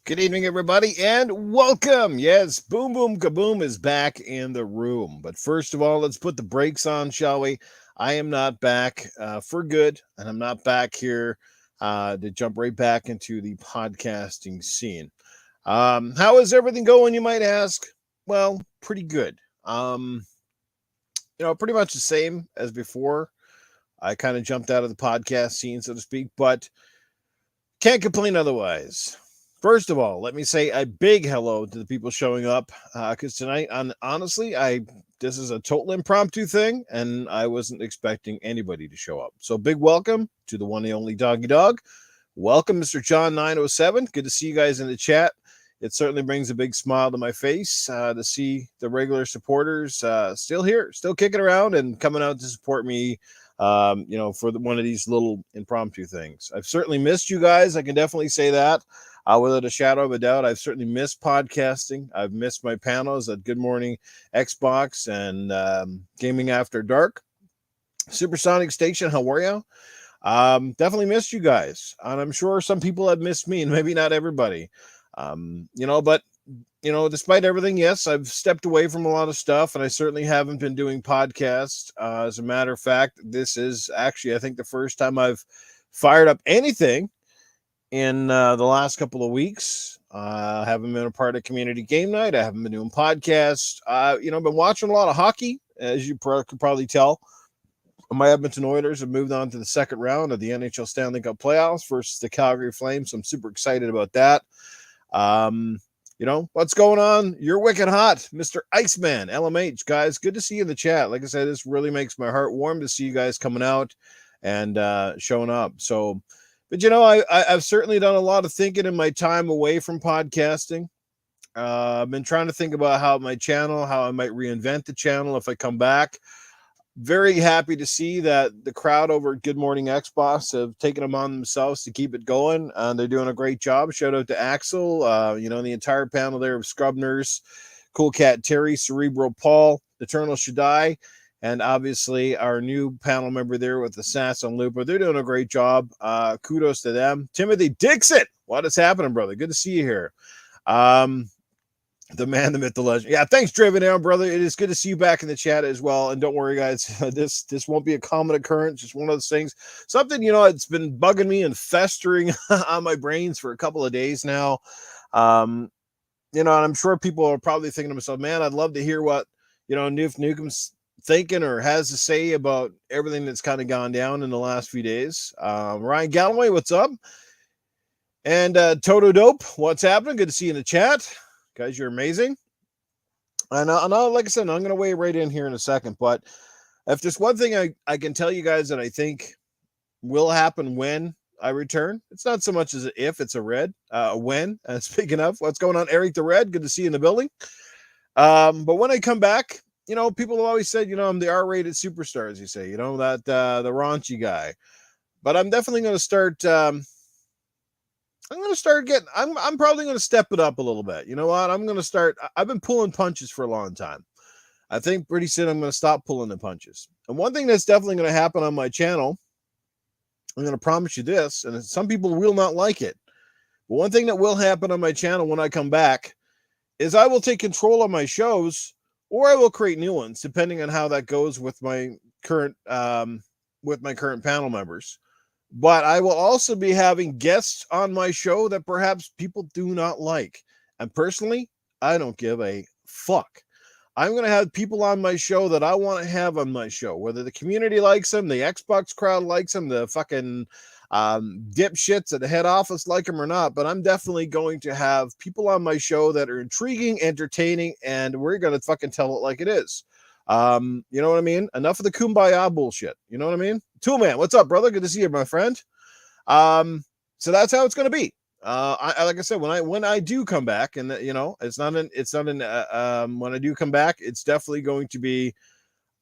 Good evening, everybody, and welcome. Yes, Boom Boom Kaboom is back in the room. But first of all, let's put the brakes on, shall we? I am not back for good, and I'm not back here to jump right back into the podcasting scene. How is everything going, you might ask? Well, pretty good. Pretty much the same as before. I kind of jumped out of the podcast scene, so to speak, but can't complain otherwise. First of all, let me say a big hello to the people showing up because tonight, honestly, I this is a total impromptu thing, and I wasn't expecting anybody to show up. So, big welcome to the one and only Doggy Dog. Welcome, Mr. John 907. Good to see you guys in the chat. It certainly brings a big smile to my face to see the regular supporters still here, still kicking around and coming out to support me for one of these little impromptu things. I've certainly missed you guys. I can definitely say that. Without a shadow of a doubt, I've certainly missed podcasting. I've missed my panels at Good Morning Xbox and Gaming After Dark. Supersonic Station, how are you? Definitely missed you guys. And I'm sure some people have missed me, and maybe not everybody. But despite everything, yes, I've stepped away from a lot of stuff, and I certainly haven't been doing podcasts. As a matter of fact, this is actually, I think, the first time I've fired up anything in the last couple of weeks. I haven't been a part of community game night. I haven't been doing podcasts. I've been watching a lot of hockey, as you could probably tell. My Edmonton Oilers have moved on to the second round of the NHL Stanley Cup playoffs versus the Calgary Flames. So I'm super excited about that. What's going on? You're wicked hot, Mr. Iceman, LMH. Guys, good to see you in the chat. Like I said, this really makes my heart warm to see you guys coming out and showing up. So, but I've certainly done a lot of thinking in my time away from podcasting. I've been trying to think about how I might reinvent the channel if I come back. Very happy to see that the crowd over at Good Morning Xbox have taken them on themselves to keep it going. They're doing a great job. Shout out to Axel, the entire panel there of Scrub Nurse, Cool Cat Terry, Cerebral Paul, Eternal Shaddai, and obviously our new panel member there with the Sass on Looper. They're doing a great job. Kudos to them. Timothy Dixon, what is happening, brother? Good to see you here. The man, the myth, the legend. Yeah, thanks, Driven Down, brother. It is good to see you back in the chat as well. And don't worry, guys, this won't be a common occurrence. Just one of those things. Something, it's been bugging me and festering on my brains for a couple of days now. And I'm sure people are probably thinking to themselves, man, I'd love to hear what, Newf Nukem's thinking or has to say about everything that's kind of gone down in the last few days. Ryan Galloway, what's up? And Toto Dope, what's happening? Good to see you in the chat. Guys, you're amazing. And like I said, I'm going to weigh right in here in a second. But if there's one thing I can tell you guys that I think will happen when I return, it's not so much as if, it's a when. Speaking of, what's going on, Eric the Red? Good to see you in the building. But when I come back, people have always said, I'm the R-rated superstar, as you say, that the raunchy guy. But I'm definitely going to start... I'm probably going to step it up a little bit. You know what? I've been pulling punches for a long time. I think pretty soon I'm going to stop pulling the punches. And one thing that's definitely going to happen on my channel, I'm going to promise you this, and some people will not like it, but one thing that will happen on my channel when I come back is I will take control of my shows, or I will create new ones, depending on how that goes with my current panel members. But I will also be having guests on my show that perhaps people do not like. And personally, I don't give a fuck. I'm going to have people on my show that I want to have on my show. Whether the community likes them, the Xbox crowd likes them, the fucking dipshits at the head office like them or not. But I'm definitely going to have people on my show that are intriguing, entertaining, and we're going to fucking tell it like it is. You know what I mean? Enough of the kumbaya bullshit. You know what I mean? Toolman, what's up, brother? Good to see you, my friend. So that's how it's going to be. I like I said, when I do come back, and when I do come back, it's definitely going to be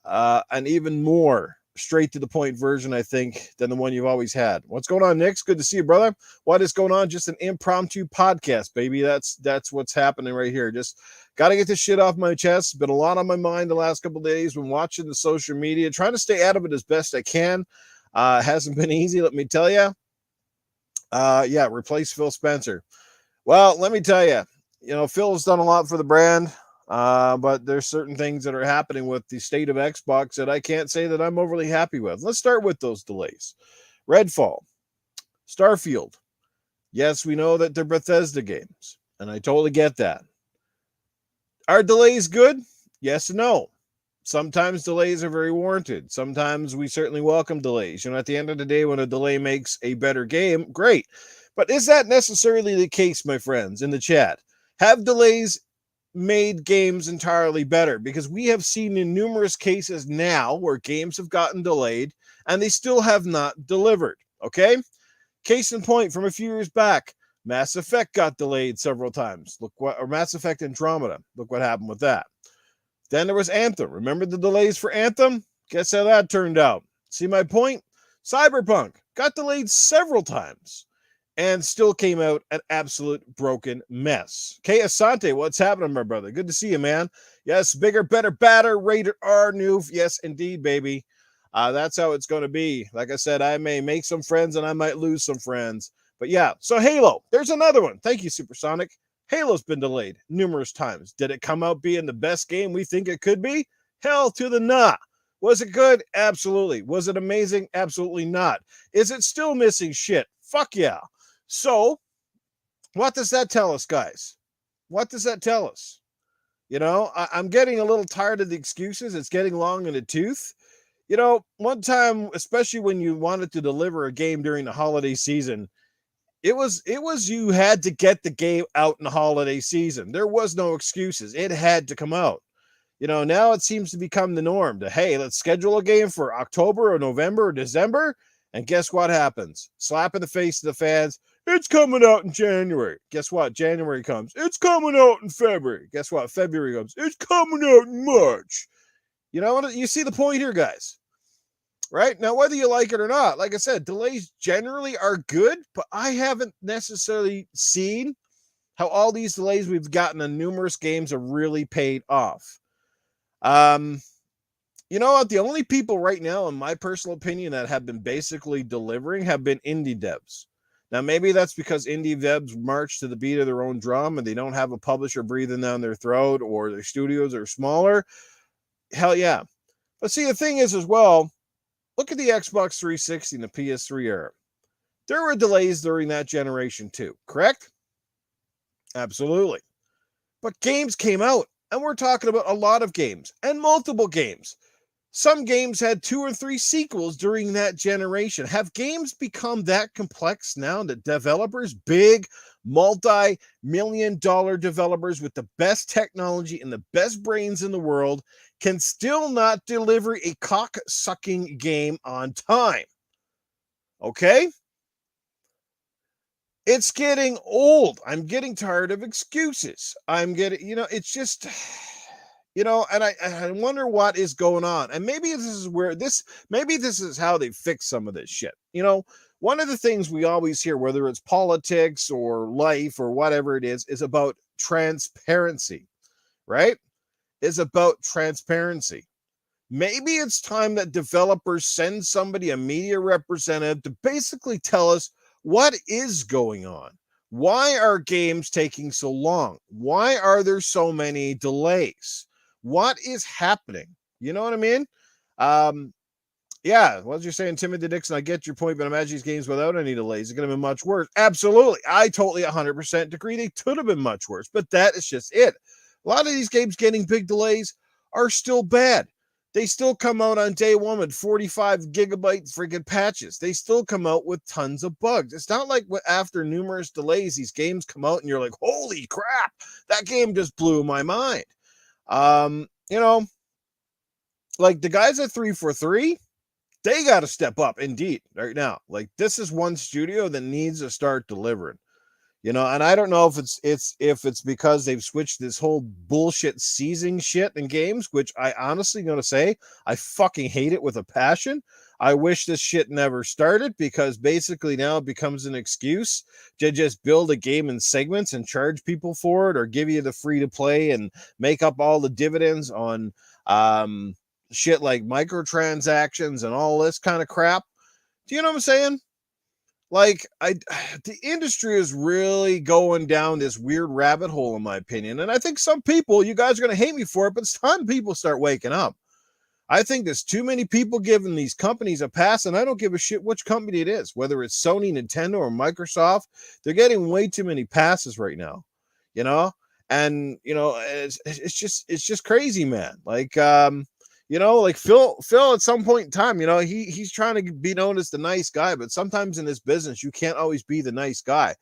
an even more straight to the point version, I think, than the one you've always had. What's going on, Nick? Good to see you, brother. What is going on? Just an impromptu podcast, baby. That's what's happening right here. Just got to get this shit off my chest. Been a lot on my mind the last couple of days. Been watching the social media, trying to stay out of it as best I can. Hasn't been easy, let me tell you. Yeah, replace Phil Spencer. Well, let me tell you, Phil's done a lot for the brand, but there's certain things that are happening with the state of Xbox that I can't say that I'm overly happy with. Let's start with those delays. Redfall, Starfield. Yes, we know that they're Bethesda games, and I totally get that. Are delays good? Yes and no. Sometimes delays are very warranted. Sometimes we certainly welcome delays. At the end of the day, when a delay makes a better game, great. But is that necessarily the case, my friends, in the chat? Have delays made games entirely better? Because we have seen in numerous cases now where games have gotten delayed and they still have not delivered. Okay? Case in point, from a few years back, Mass Effect got delayed several times. Or Mass Effect Andromeda. Look what happened with that. Then there was Anthem. Remember the delays for Anthem? Guess how that turned out. See my point? Cyberpunk got delayed several times and still came out an absolute broken mess. Okay, Asante, what's happening, my brother? Good to see you, man. Yes, bigger, better, badder, rated R, Newf. Yes, indeed, baby. That's how it's going to be. Like I said, I may make some friends and I might lose some friends. But yeah, so Halo, there's another one. Thank you, Supersonic. Halo's been delayed numerous times. Did it come out being the best game we think it could be? Hell to the nah. Was it good? Absolutely. Was it amazing? Absolutely not. Is it still missing shit? Fuck yeah. So, what does that tell us, guys? What does that tell us? I'm getting a little tired of the excuses. It's getting long in the tooth. One time, especially when you wanted to deliver a game during the holiday season, it was you had to get the game out in the holiday season. There was no excuses. It had to come out. Now it seems to become the norm to, hey, let's schedule a game for October or November or December. And guess what happens? Slap in the face to the fans. It's coming out in January. Guess what? January comes. It's coming out in February. Guess what? February comes. It's coming out in March. You see the point here, guys. Right? Now, whether you like it or not, like I said, delays generally are good, but I haven't necessarily seen how all these delays we've gotten in numerous games have really paid off. You know what? The only people right now, in my personal opinion, that have been basically delivering have been indie devs. Now, maybe that's because indie devs march to the beat of their own drum and they don't have a publisher breathing down their throat or their studios are smaller. Hell yeah. But see, the thing is as well, look at the Xbox 360 and the PS3 era. There were delays during that generation too, correct? Absolutely. But games came out, and we're talking about a lot of games and multiple games. Some games had 2 or 3 sequels during that generation. Have games become that complex now that developers, big, multi-million-dollar developers with the best technology and the best brains in the world can still not deliver a cock-sucking game on time? Okay? It's getting old. I'm getting tired of excuses. It's just, and I wonder what is going on. And maybe this is how they fix some of this shit. One of the things we always hear, whether it's politics or life or whatever it is about transparency, right? Is about transparency. Maybe it's time that developers send somebody, a media representative, to basically tell us what is going on. Why are games taking so long? Why are there so many delays? What is happening? You know what I mean? Yeah, what you're saying, Timothy Dixon, I get your point, but imagine these games without any delays. It's going to be much worse. Absolutely. I totally 100% agree. They could have been much worse, but that is just it. A lot of these games getting big delays are still bad. They still come out on day one with 45 gigabyte freaking patches. They still come out with tons of bugs. It's not like after numerous delays, these games come out and you're like, holy crap, that game just blew my mind. Like the guys at 343, they got to step up indeed right now. Like this is one studio that needs to start delivering. And I don't know if it's because they've switched this whole bullshit seizing shit in games, which I honestly gonna say I fucking hate it with a passion. I wish this shit never started because basically now it becomes an excuse to just build a game in segments and charge people for it or give you the free to play and make up all the dividends on shit like microtransactions and all this kind of crap. Do you know what I'm saying? like the industry is really going down this weird rabbit hole, in my opinion. And I think some people, you guys are going to hate me for it, but it's time people start waking up. I think there's too many people giving these companies a pass, and I don't give a shit which company it is, whether it's Sony, Nintendo, or Microsoft. They're getting way too many passes right now, you know. And it's just crazy, man. Like like Phil at some point in time, he's trying to be known as the nice guy, but sometimes in this business you can't always be the nice guy.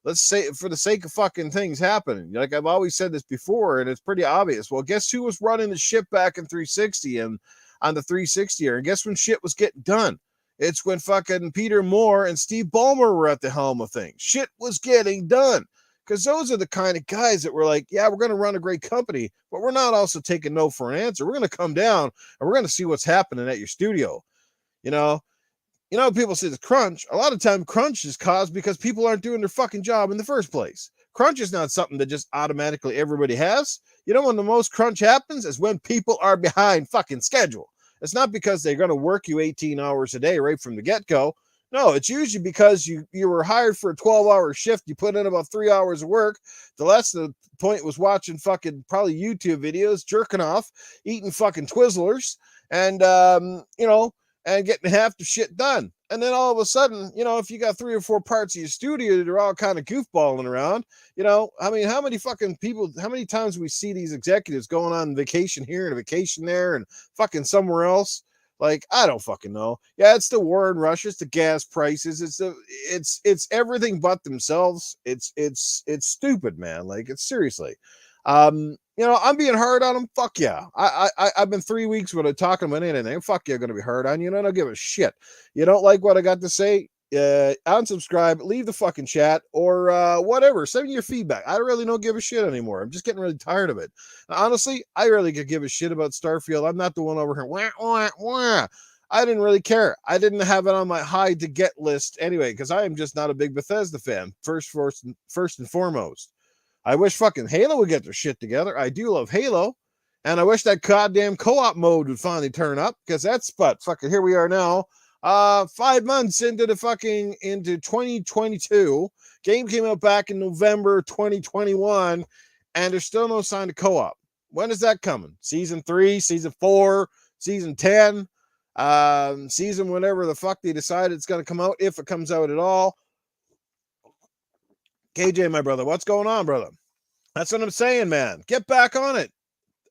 Let's say, for the sake of fucking things happening, like I've always said this before, and it's pretty obvious. Well, guess who was running the ship back in 360 and on the 360 era? And guess when shit was getting done? It's when fucking Peter Moore and Steve Ballmer were at the helm of things. Shit was getting done. Because those are the kind of guys that were like, yeah, we're going to run a great company, but we're not also taking no for an answer. We're going to come down and we're going to see what's happening at your studio. You know, people say the crunch. A lot of time crunch is caused because people aren't doing their fucking job in the first place. Crunch is not something that just automatically everybody has. You know when the most crunch happens is when people are behind fucking schedule. It's not because they're going to work you 18 hours a day right from the get-go. No, it's usually because you were hired for a 12-hour shift. You put in about 3 hours of work. The rest of the point was watching fucking probably YouTube videos, jerking off, eating fucking Twizzlers, and and getting half the shit done. And then all of a sudden, if you got 3 or 4 parts of your studio that are all kind of goofballing around, how many fucking people, how many times we see these executives going on vacation here and vacation there and fucking somewhere else? Like, I don't fucking know. Yeah, it's the war in Russia, it's the gas prices, it's everything but themselves. It's stupid, man. Like, it's seriously. I'm being hard on them. Fuck yeah. I've been 3 weeks without talking about anything. Fuck yeah, gonna be hard on you. I don't give a shit. You don't like what I got to say? Unsubscribe, leave the fucking chat, or whatever. Send me your feedback. I really don't give a shit anymore. I'm just getting really tired of it. Now, honestly, I really could give a shit about Starfield. I'm not the one over here. Wah, wah, wah. I didn't really care. I didn't have it on my high to get list anyway, because I am just not a big Bethesda fan. First and foremost. I wish fucking Halo would get their shit together. I do love Halo. And I wish that goddamn co-op mode would finally turn up, because that's, but fucking here we are now. 5 months into 2022. Game came out back in November 2021, and there's still no sign of co-op. When is that coming? Season 3, season 4, season 10, season whenever the fuck they decide it's going to come out, if it comes out at all. KJ, my brother, what's going on, brother? That's what I'm saying, man. Get back on it.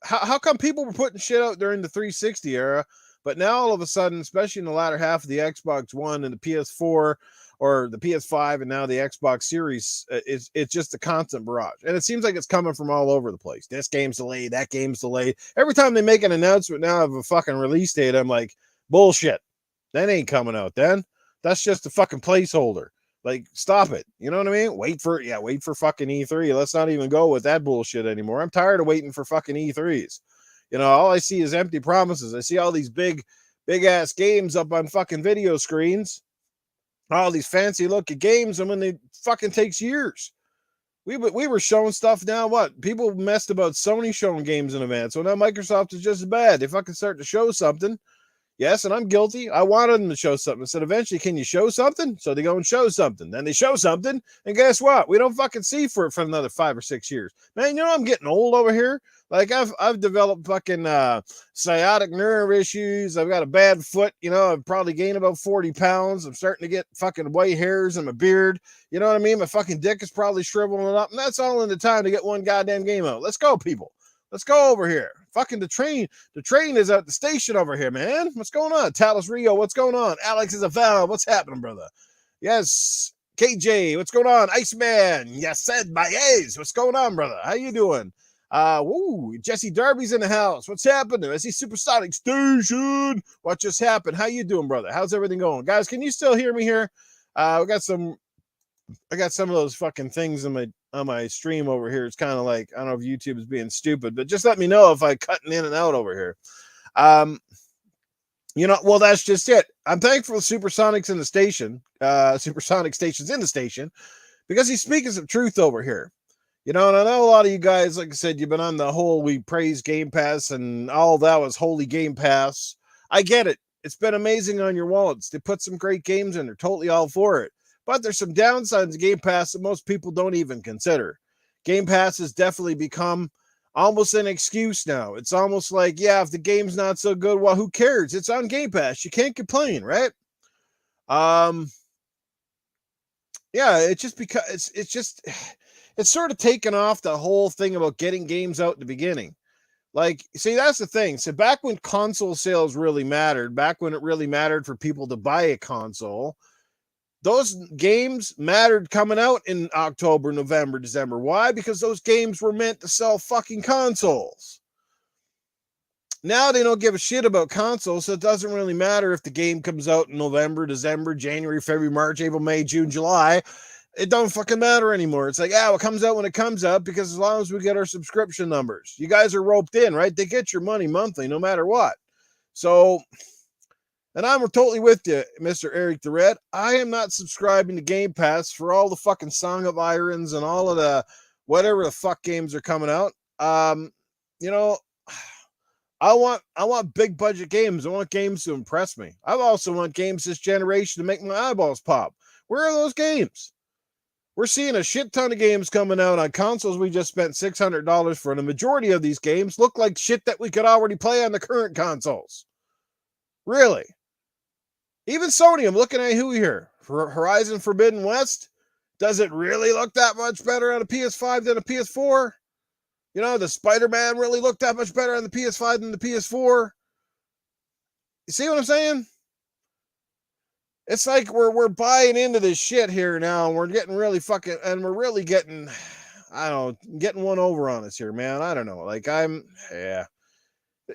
How come people were putting shit out during the 360 era, but now all of a sudden, especially in the latter half of the Xbox One and the PS4 or the PS5 and now the Xbox Series, it's just a constant barrage. And it seems like it's coming from all over the place. This game's delayed, that game's delayed. Every time they make an announcement now of a fucking release date, I'm like, bullshit. That ain't coming out then. That's just a fucking placeholder. Like, stop it. You know what I mean? Wait for fucking E3. Let's not even go with that bullshit anymore. I'm tired of waiting for fucking E3s. All I see is empty promises. I see all these big ass games up on fucking video screens. All these fancy looking games, and when they fucking takes years. We were showing stuff now. What? People messed about Sony showing games in advance. So now Microsoft is just as bad. They fucking start to show something. Yes, and I'm guilty. I wanted them to show something. I said, eventually, can you show something? So they go and show something. Then they show something, and guess what? We don't fucking see for another 5 or 6 years. Man, I'm getting old over here. Like, I've developed fucking sciatic nerve issues. I've got a bad foot. I've probably gained about 40 pounds. I'm starting to get fucking white hairs in my beard. You know what I mean? My fucking dick is probably shriveling up, and that's all in the time to get one goddamn game out. Let's go, people. Let's go over here. Fucking the train is at the station over here, man. What's going on? Talos Rio, what's going on? Alex is a foul. What's happening, brother? Yes. KJ, what's going on? Iceman, yes, said Baez. What's going on, brother? How you doing? Jesse Darby's in the house. What's happening? I see Supersonic Station. What just happened? How you doing, brother? How's everything going? Guys, can you still hear me here? I got some of those fucking things on my stream over here. It's kind of like, I don't know if YouTube is being stupid, but just let me know if I'm cutting in and out over here. Well, that's just it. I'm thankful for Supersonics in the station, Supersonic Stations in the station, because he's speaking some truth over here. And I know a lot of you guys, like I said, you've been on the whole, we praise Game Pass and all that was holy Game Pass. I get it. It's been amazing on your wallets. They put some great games in. They're totally all for it. But there's some downsides to Game Pass that most people don't even consider. Game Pass has definitely become almost an excuse now. It's almost like, yeah, if the game's not so good, well, who cares? It's on Game Pass. You can't complain, right? Yeah, it's just because it's sort of taken off the whole thing about getting games out in the beginning. Like, see, that's the thing. So back when console sales really mattered, back when it really mattered for people to buy a console, those games mattered coming out in October, November, December. Why? Because those games were meant to sell fucking consoles. Now they don't give a shit about consoles, so it doesn't really matter if the game comes out in November, December, January, February, March, April, May, June, July. It don't fucking matter anymore. It's like, yeah, it comes out when it comes out, because as long as we get our subscription numbers, you guys are roped in, right? They get your money monthly no matter what. So, and I'm totally with you, Mr. Eric the Red. I am not subscribing to Game Pass for all the fucking Song of Irons and all of the whatever the fuck games are coming out. You know, I want big budget games. I want games to impress me. I also want games this generation to make my eyeballs pop. Where are those games? We're seeing a shit ton of games coming out on consoles we just spent $600 for, and the majority of these games look like shit that we could already play on the current consoles. Really? Even Sony, I'm looking at who here. For Horizon Forbidden West, does it really look that much better on a PS5 than a PS4? You know, the Spider-Man really looked that much better on the PS5 than the PS4. You see what I'm saying? It's like we're buying into this shit here now, and we're getting really fucking, and we're really getting, I don't know, getting one over on us here, man. I don't know. Like,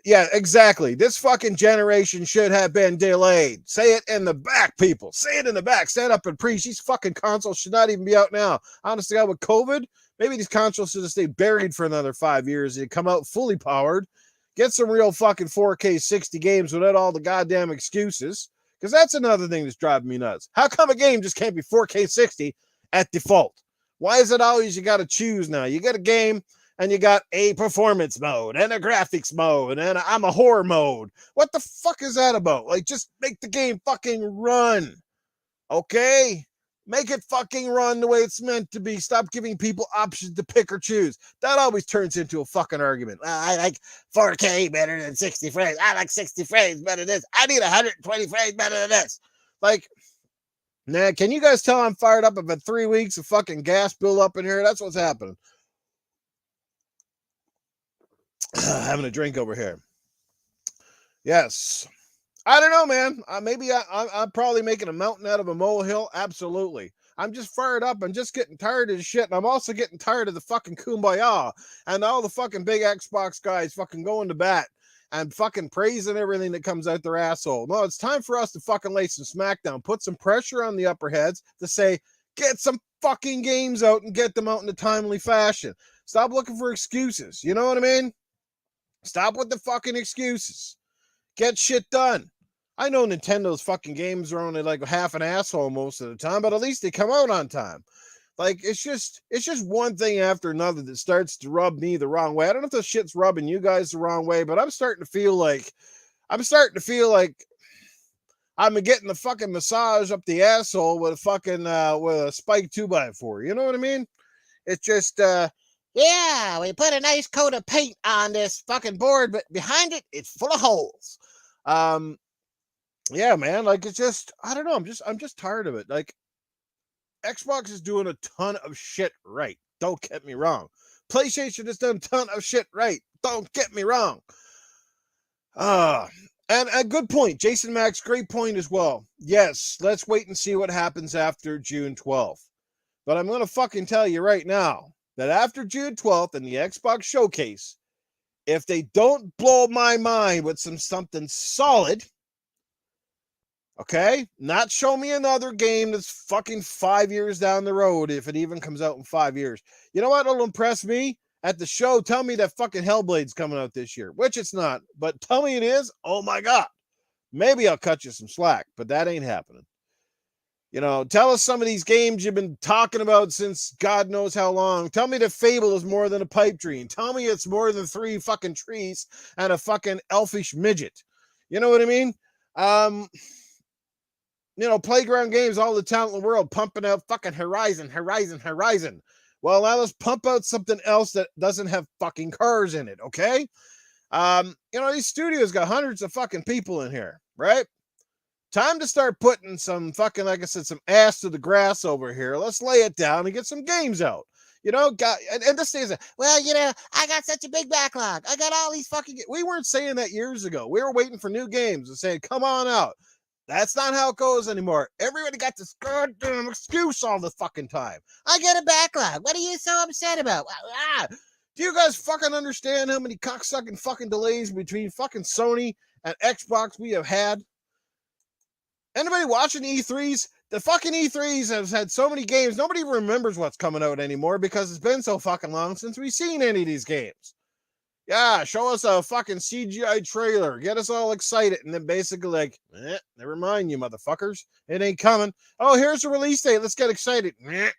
yeah, exactly. This fucking generation should have been delayed. Say it in the back, people. Say it in the back. Stand up and preach. These fucking consoles should not even be out now. Honestly, with COVID, maybe these consoles should have stayed buried for another 5 years and come out fully powered. Get some real fucking 4K 60 games without all the goddamn excuses. Because that's another thing that's driving me nuts. How come a game just can't be 4K 60 at default? Why is it always you got to choose now? You get a game and you got a performance mode and a graphics mode and I'm a horror mode. What the fuck is that about? Like, just make the game fucking run. Okay? Make it fucking run the way it's meant to be. Stop giving people options to pick or choose. That always turns into a fucking argument. Well, I like 4K better than 60 frames. I like 60 frames better than this. I need 120 frames better than this. Like, nah, can you guys tell I'm fired up? I've had 3 weeks of fucking gas build up in here. That's what's happening. Having a drink over here. Yes. I don't know, man. Maybe I'm probably making a mountain out of a molehill. Absolutely. I'm just fired up. I'm just getting tired of this shit. And I'm also getting tired of the fucking kumbaya and all the fucking big Xbox guys fucking going to bat and fucking praising everything that comes out their asshole. No, it's time for us to fucking lay some smackdown. Put some pressure on the upper heads to say, get some fucking games out and get them out in a timely fashion. Stop looking for excuses. You know what I mean? Stop with the fucking excuses. Get shit done. I know Nintendo's fucking games are only like half an asshole most of the time, but at least they come out on time. Like, it's just one thing after another that starts to rub me the wrong way. I don't know if this shit's rubbing you guys the wrong way, but I'm starting to feel like I'm getting the fucking massage up the asshole with a fucking with a spike 2x4. You know what I mean? It's just yeah, we put a nice coat of paint on this fucking board, but behind it, it's full of holes. Yeah, man, like, it's just, I don't know, I'm just tired of it. Like, Xbox is doing a ton of shit right. Don't get me wrong. PlayStation has done a ton of shit right. Don't get me wrong. And a good point. Jason Max, great point as well. Yes, let's wait and see what happens after June 12th. But I'm going to fucking tell you right now that after June 12th and the Xbox showcase, if they don't blow my mind with something solid, okay, not show me another game that's fucking 5 years down the road, if it even comes out in 5 years. You know what will impress me? At the show, tell me that fucking Hellblade's coming out this year, which it's not, but tell me it is. Oh my God. Maybe I'll cut you some slack, but that ain't happening. You know, tell us some of these games you've been talking about since God knows how long. Tell me that Fable is more than a pipe dream. Tell me it's more than 3 fucking trees and a fucking elfish midget. You know what I mean? playground games, all the talent in the world, pumping out fucking Horizon. Well, now let's pump out something else that doesn't have fucking cars in it, okay? These studios got hundreds of fucking people in here, right? Time to start putting some fucking, like I said, some ass to the grass over here. Let's lay it down and get some games out. And this is, well, I got such a big backlog. I got all these fucking. We weren't saying that years ago. We were waiting for new games and saying, come on out. That's not how it goes anymore. Everybody got this goddamn excuse all the fucking time. I get a backlog. What are you so upset about? Do you guys fucking understand how many cocksucking fucking delays between fucking Sony and Xbox we have had? Anybody watching E3s? The fucking E3s has had so many games. Nobody remembers what's coming out anymore because it's been so fucking long since we've seen any of these games. Yeah, show us a fucking CGI trailer. Get us all excited. And then basically like, never mind, you motherfuckers. It ain't coming. Oh, here's the release date. Let's get excited.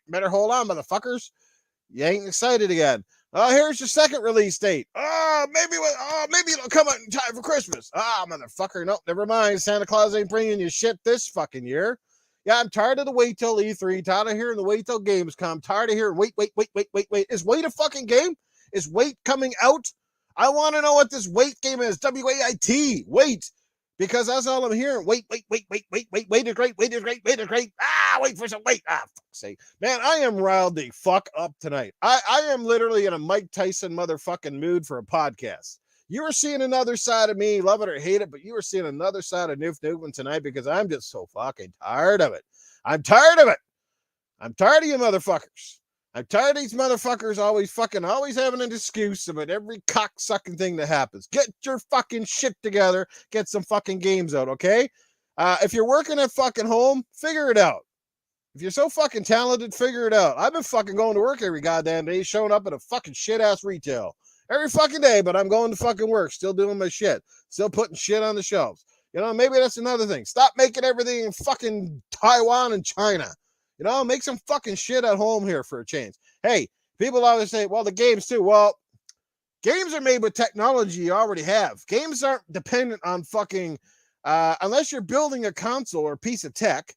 Better hold on, motherfuckers. You ain't excited again. Oh, here's your second release date. Maybe it'll come out in time for Christmas. Motherfucker. Nope, never mind. Santa Claus ain't bringing you shit this fucking year. Yeah, I'm tired of the wait till E3. Tired of hearing the wait till games come. Tired of hearing wait. Is wait a fucking game? Is wait coming out? I want to know what this wait game is. WAIT. Wait. Because that's all I'm hearing. Wait is great. Wait is great. Wait for some wait. Fuck's sake. Man, I am riled the fuck up tonight. I am literally in a Mike Tyson motherfucking mood for a podcast. You are seeing another side of me, love it or hate it, but you are seeing another side of Newf Nukem tonight because I'm just so fucking tired of it. I'm tired of you motherfuckers. I'm tired of these motherfuckers always having an excuse about every cocksucking thing that happens. Get your fucking shit together. Get some fucking games out, okay? If you're working at fucking home, figure it out. If you're so fucking talented, figure it out. I've been fucking going to work every goddamn day, showing up at a fucking shit-ass retail. Every fucking day, but I'm going to fucking work, still doing my shit. Still putting shit on the shelves. Maybe that's another thing. Stop making everything in fucking Taiwan and China. Make some fucking shit at home here for a change. Hey, people always say, well, the games too. Well, games are made with technology you already have. Games aren't dependent on fucking, unless you're building a console or a piece of tech,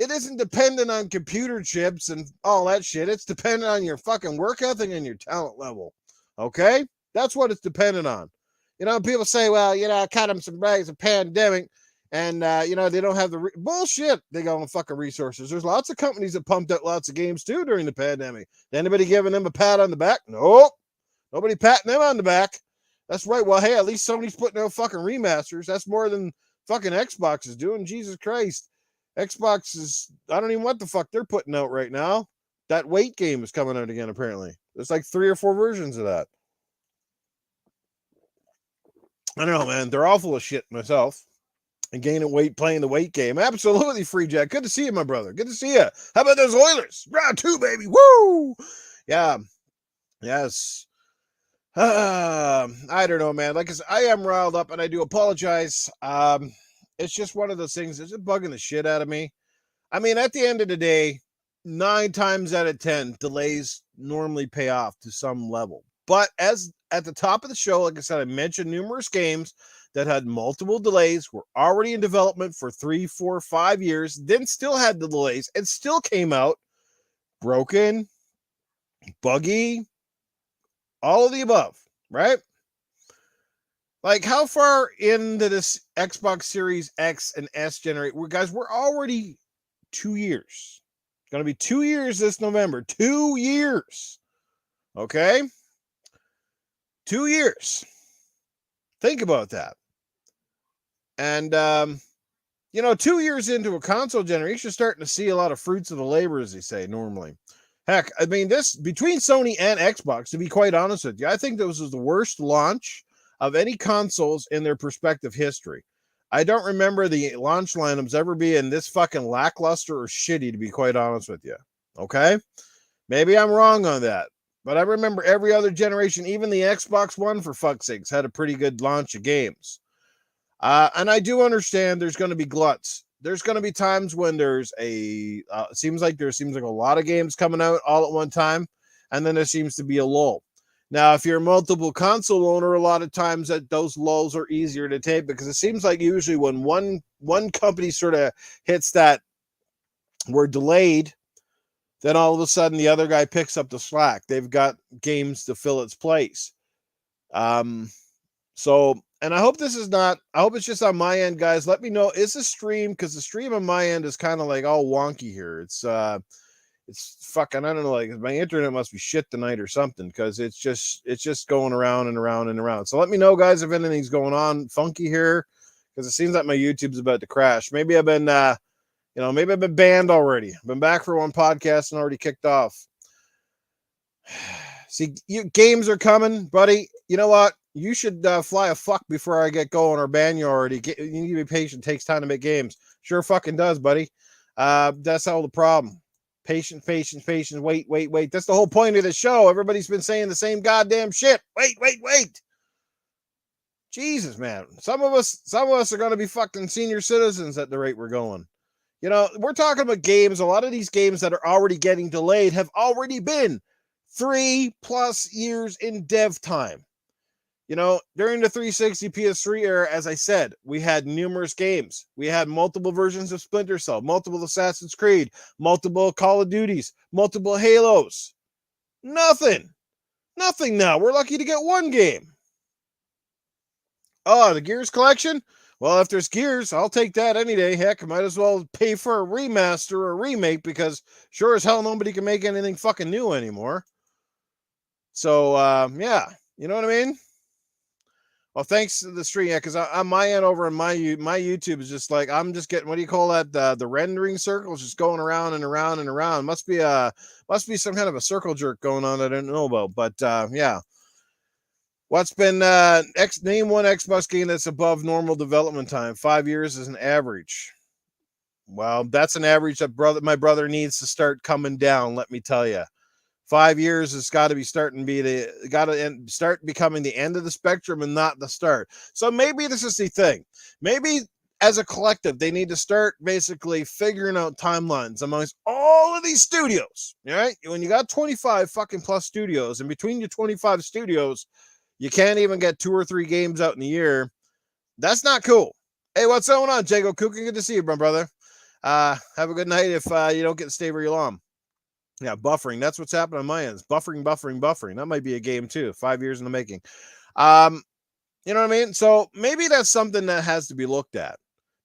it isn't dependent on computer chips and all that shit. It's dependent on your fucking work ethic and your talent level. Okay? That's what it's dependent on. People say, well, I cut them some bags of pandemic. And, they don't have the bullshit. They got on fucking resources. There's lots of companies that pumped out lots of games too during the pandemic. Anybody giving them a pat on the back? Nope. Nobody patting them on the back. That's right. Well, hey, at least somebody's putting out fucking remasters. That's more than fucking Xbox is doing. Jesus Christ. Xbox is, I don't even know what the fuck they're putting out right now. That Wait game is coming out again, apparently. There's like 3 or 4 versions of that. I don't know, man. They're all full of shit myself. And gaining weight playing the Wait game. Absolutely, Free Jack. Good to see you, my brother. Good to see you. How about those Oilers? Round 2, baby. Woo! Yeah. Yes. I don't know, man. Like I said, I am riled up, and I do apologize. It's just one of those things that's just bugging the shit out of me. I mean, at the end of the day, 9 times out of 10, delays normally pay off to some level. But as at the top of the show, like I said, I mentioned numerous games that had multiple delays, were already in development for 3, 4, 5 years, then still had the delays, and still came out broken, buggy, all of the above, right? Like, how far into this Xbox Series X and S generation? We're already 2 years. It's going to be 2 years this November. 2 years. Okay? 2 years. Think about that. And, 2 years into a console generation, you're starting to see a lot of fruits of the labor, as they say, normally. Heck, I mean, this, between Sony and Xbox, to be quite honest with you, I think this was the worst launch of any consoles in their respective history. I don't remember the launch lineups ever being this fucking lackluster or shitty, to be quite honest with you. Okay? Maybe I'm wrong on that. But I remember every other generation, even the Xbox One, for fuck's sakes, had a pretty good launch of games. And I do understand there's going to be gluts. There's going to be times when there's seems like a lot of games coming out all at one time, and then there seems to be a lull. Now, if you're a multiple console owner, a lot of times that those lulls are easier to take, because it seems like usually when one company sort of hits that we're delayed, then all of a sudden the other guy picks up the slack. They've got games to fill its place. So, and I hope this is not, I hope it's just on my end, guys. Let me know, is the stream, because the stream on my end is kind of like all wonky here. It's fucking, I don't know, like my internet must be shit tonight or something, because it's just going around and around and around. So let me know, guys, if anything's going on funky here, because it seems like my YouTube's about to crash. Maybe I've been maybe I've been banned already. I've been back for one podcast and already kicked off. See, games are coming, buddy. You know what? You should fly a fuck before I get going, or ban you already. You need to be patient. It takes time to make games. Sure fucking does, buddy. That's all the problem. Patience, patience, patience. Wait. That's the whole point of the show. Everybody's been saying the same goddamn shit. Wait. Jesus, man. Some of us are going to be fucking senior citizens at the rate we're going. You know, we're talking about games. A lot of these games that are already getting delayed have already been 3+ years in dev time. You know, during the 360 PS3 era, as I said, we had numerous games. We had multiple versions of Splinter Cell, multiple Assassin's Creed, multiple Call of Duties, multiple Halos. Nothing now. We're lucky to get one game. Oh, the Gears collection? Well, if there's Gears, I'll take that any day. Heck, I might as well pay for a remaster or a remake, because sure as hell nobody can make anything fucking new anymore. So, yeah, you know what I mean? Well, thanks to the stream, yeah, because on my end over in my YouTube is just like, I'm just getting, what do you call that? The rendering circles just going around and around and around. Must be some kind of a circle jerk going on that I didn't know about. But yeah. What's been name one Xbox game that's above normal development time? 5 years is an average. Well, that's an average that my brother needs to start coming down, let me tell you. 5 years has got to be start becoming the end of the spectrum and not the start. So maybe this is the thing. Maybe as a collective, they need to start basically figuring out timelines amongst all of these studios. All right? When you got 25 fucking plus studios, and between your 25 studios, you can't even get 2 or 3 games out in a year. That's not cool. Hey, what's going on, Jago Cooking? Good to see you, my brother. Have a good night if you don't get to stay very long. Yeah, buffering. That's what's happening on my end. Buffering. That might be a game too. 5 years in the making. You know what I mean? So maybe that's something that has to be looked at.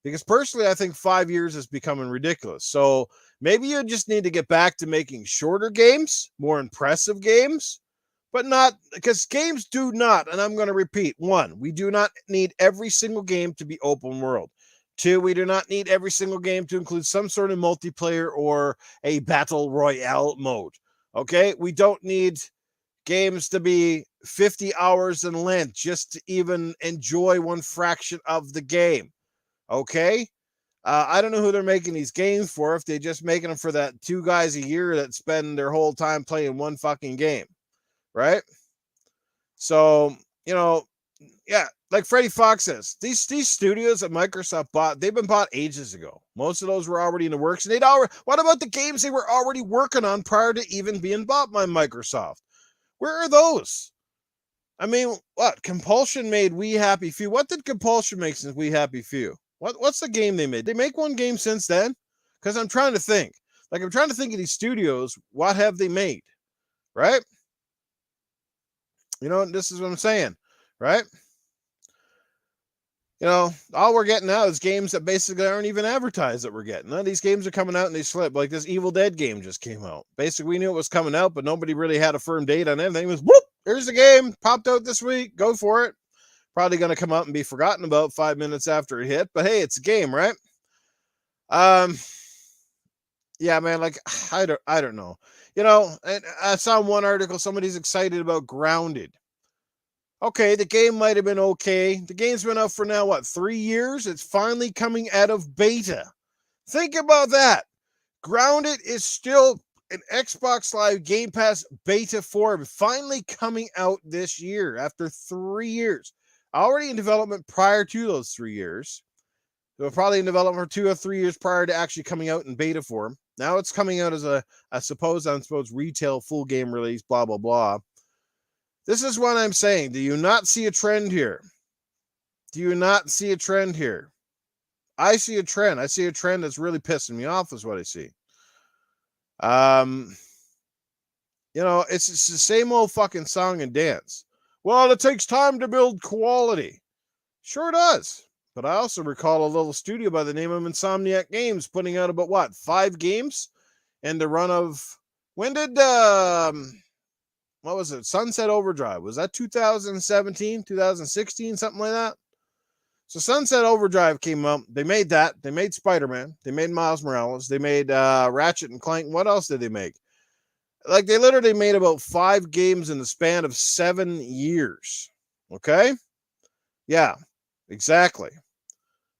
Because personally, I think 5 years is becoming ridiculous. So maybe you just need to get back to making shorter games, more impressive games. But not, because games do not, and I'm going to repeat, 1, we do not need every single game to be open world. 2, we do not need every single game to include some sort of multiplayer or a battle royale mode. Okay? We don't need games to be 50 hours in length just to even enjoy one fraction of the game. Okay? I don't know who they're making these games for, if they're just making them for that 2 guys a year that spend their whole time playing one fucking game. Right? So, you know, yeah, like Freddie Fox says, these studios that Microsoft bought, they've been bought ages ago. Most of those were already in the works. And what about the games they were already working on prior to even being bought by Microsoft? Where are those? I mean, what? Compulsion made We Happy Few. What did Compulsion make since We Happy Few? What's the game they made? Did they make one game since then? Because I'm trying to think. Like, I'm trying to think of these studios. What have they made? Right? You know, this is what I'm saying, right? You know, all we're getting now is games that basically aren't even advertised that we're getting. None of these games are coming out and they slip. Like this Evil Dead game just came out. Basically, we knew it was coming out, but nobody really had a firm date on anything. It was, whoop, here's the game. Popped out this week. Go for it. Probably going to come out and be forgotten about 5 minutes after it hit. But hey, it's a game, right? Yeah, man, like, I don't know. You know, I saw one article, somebody's excited about Grounded. Okay, the game might have been okay. The game's been out for now, 3 years? It's finally coming out of beta. Think about that. Grounded is still an Xbox Live Game Pass beta form, finally coming out this year after 3 years. Already in development prior to those 3 years. They were probably in development for 2 or 3 years prior to actually coming out in beta form. Now it's coming out as a supposed retail full game release, blah, blah, blah. This is what I'm saying. Do you not see a trend here? Do you not see a trend here? I see a trend. I see a trend that's really pissing me off is what I see. It's the same old fucking song and dance. Well, it takes time to build quality. Sure does. But I also recall a little studio by the name of Insomniac Games putting out about 5 games in the run of when did what was it? Sunset Overdrive. Was that 2017, 2016, something like that? So Sunset Overdrive came up. They made that. They made Spider-Man. They made Miles Morales. They made Ratchet and Clank. What else did they make? Like, they literally made about 5 games in the span of 7 years. Okay? Yeah, exactly.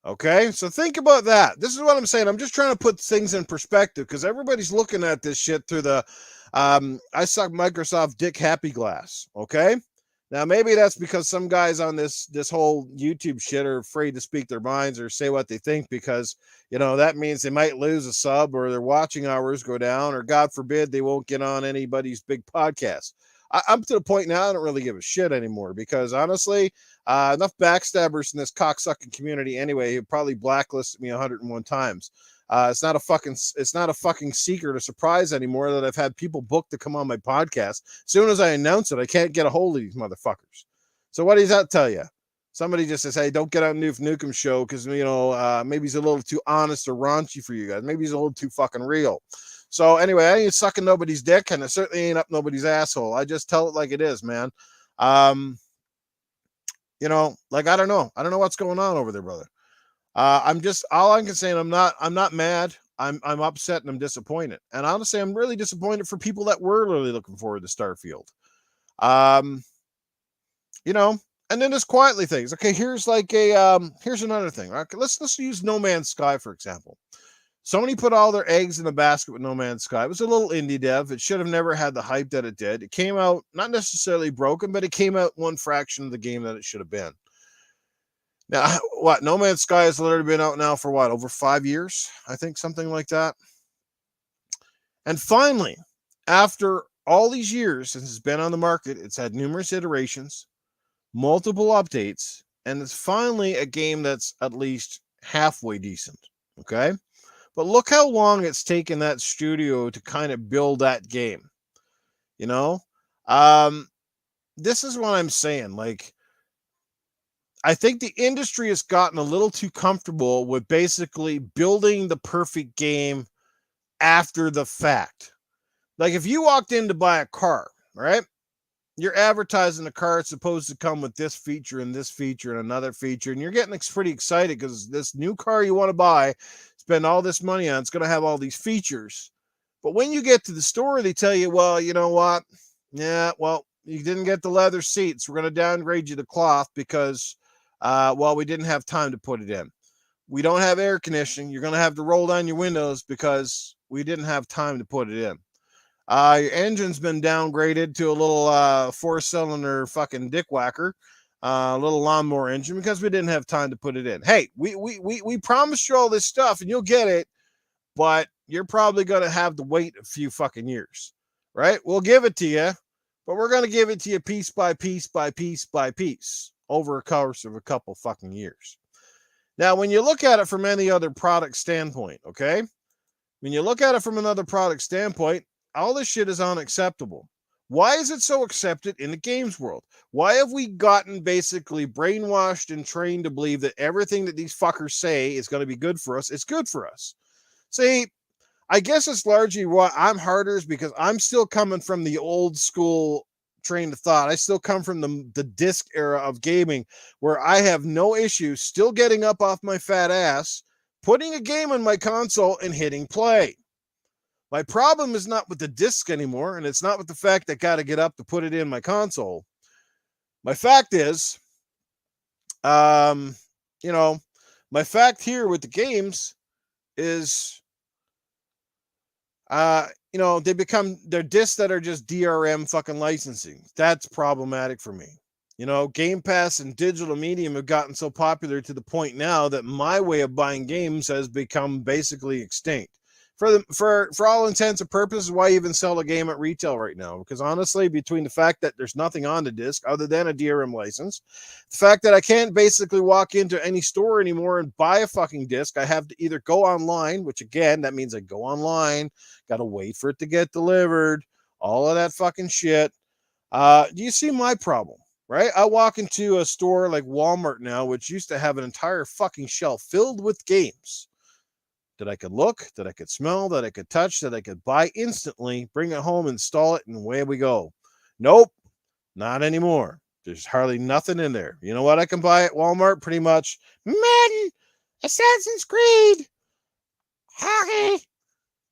Okay? So think about that. This is what I'm saying. I'm just trying to put things in perspective because everybody's looking at this shit through the I suck Microsoft dick happy glass. Okay? Now, maybe that's because some guys on this whole YouTube shit are afraid to speak their minds or say what they think because, that means they might lose a sub or their watching hours go down or, God forbid, they won't get on anybody's big podcast. I'm to the point now I don't really give a shit anymore because, honestly, enough backstabbers in this cocksucking community anyway who probably blacklisted me 101 times. It's not a fucking secret or surprise anymore that I've had people booked to come on my podcast. As soon as I announce it, I can't get a hold of these motherfuckers. So what does that tell you? Somebody just says, hey, don't get on Newf Nukem show because, maybe he's a little too honest or raunchy for you guys. Maybe he's a little too fucking real. So anyway, I ain't sucking nobody's dick and I certainly ain't up nobody's asshole. I just tell it like it is, man. I don't know. I don't know what's going on over there, brother. All I can say, I'm not mad. I'm upset and I'm disappointed. And honestly, I'm really disappointed for people that were really looking forward to Starfield. And then there's quietly things. Okay, here's another thing. Okay, let's use No Man's Sky, for example. Sony put all their eggs in the basket with No Man's Sky. It was a little indie dev. It should have never had the hype that it did. It came out not necessarily broken, but it came out one fraction of the game that it should have been. Now, No Man's Sky has literally been out now for over 5 years? I think something like that. And finally, after all these years since it's been on the market, it's had numerous iterations, multiple updates, and it's finally a game that's at least halfway decent. Okay? But look how long it's taken that studio to kind of build that game. This is what I'm saying. I think the industry has gotten a little too comfortable with basically building the perfect game after the fact. Like, if you walked in to buy a car, right? You're advertising the car. It's supposed to come with this feature and this feature and another feature. And you're getting pretty excited because this new car you want to buy, spend all this money on, it's going to have all these features. But when you get to the store, they tell you, well, you know what? Yeah, well, you didn't get the leather seats. We're going to downgrade you the cloth because, we didn't have time to put it in. We don't have air conditioning. You're going to have to roll down your windows because we didn't have time to put it in. Your engine's been downgraded to a little 4-cylinder fucking dick whacker, a little lawnmower engine because we didn't have time to put it in. Hey, we promised you all this stuff and you'll get it, but you're probably going to have to wait a few fucking years, right? We'll give it to you, but we're going to give it to you piece by piece by piece by piece over a course of a couple fucking years. Now, when you look at it from any other product standpoint, okay? When you look at it from another product standpoint, all this shit is unacceptable. Why is it so accepted in the games world? Why have we gotten basically brainwashed and trained to believe that everything that these fuckers say is going to be good for us? It's good for us. See, I guess it's largely why I'm harder is because I'm still coming from the old school train of thought. I still come from the disc era of gaming where I have no issue still getting up off my fat ass, putting a game on my console and hitting play. My problem is not with the disc anymore, and it's not with the fact that I got to get up to put it in my console. My fact is, my fact here with the games is, they're discs that are just DRM fucking licensing. That's problematic for me. Game Pass and digital medium have gotten so popular to the point now that my way of buying games has become basically extinct. for all intents and purposes, why even sell a game at retail right now? Because honestly, between the fact that there's nothing on the disc other than a DRM license, the fact that I can't basically walk into any store anymore and buy a fucking disc, I have to either go online, which again, that means I go online, gotta wait for it to get delivered, all of that fucking shit. Do you see my problem? Right? I walk into a store like Walmart now, which used to have an entire fucking shelf filled with games that I could look, that I could smell, that I could touch, that I could buy instantly, bring it home, install it, and away we go. Nope, not anymore. There's hardly nothing in there. You know what I can buy at Walmart? Pretty much Madden, Assassin's Creed, hockey.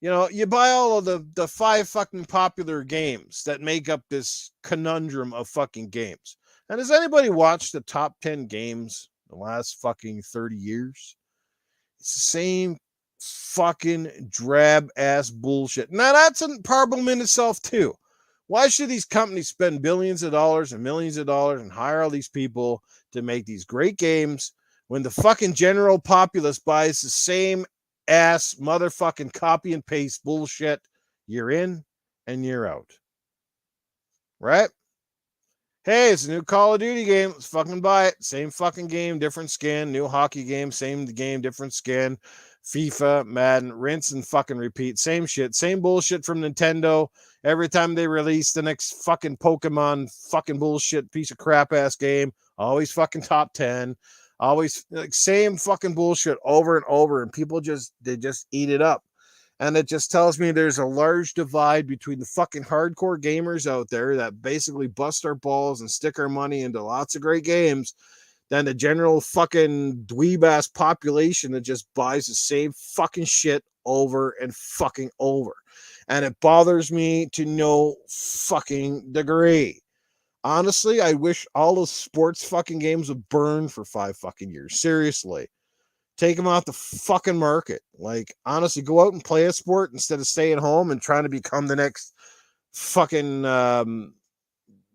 You know, you buy all of the 5 fucking popular games that make up this conundrum of fucking games. And has anybody watched the top 10 games the last fucking 30 years? It's the same fucking drab ass bullshit. Now that's a problem in itself too. Why should these companies spend billions of dollars and millions of dollars and hire all these people to make these great games when the fucking general populace buys the same ass motherfucking copy and paste bullshit year in and year out? Right? Hey, it's a new Call of Duty game. Let's fucking buy it. Same fucking game, different skin. New hockey game, same game, different skin. FIFA, Madden, rinse and fucking repeat. Same shit. Same bullshit from Nintendo. Every time they release the next fucking Pokemon fucking bullshit piece of crap ass game, always fucking top 10. Always like same fucking bullshit over and over. And people just eat it up. And it just tells me there's a large divide between the fucking hardcore gamers out there that basically bust our balls and stick our money into lots of great games than the general fucking dweeb-ass population that just buys the same fucking shit over and fucking over. And it bothers me to no fucking degree. Honestly, I wish all those sports fucking games would burn for 5 fucking years. Seriously. Take them off the fucking market. Like, honestly, go out and play a sport instead of staying home and trying to become the next fucking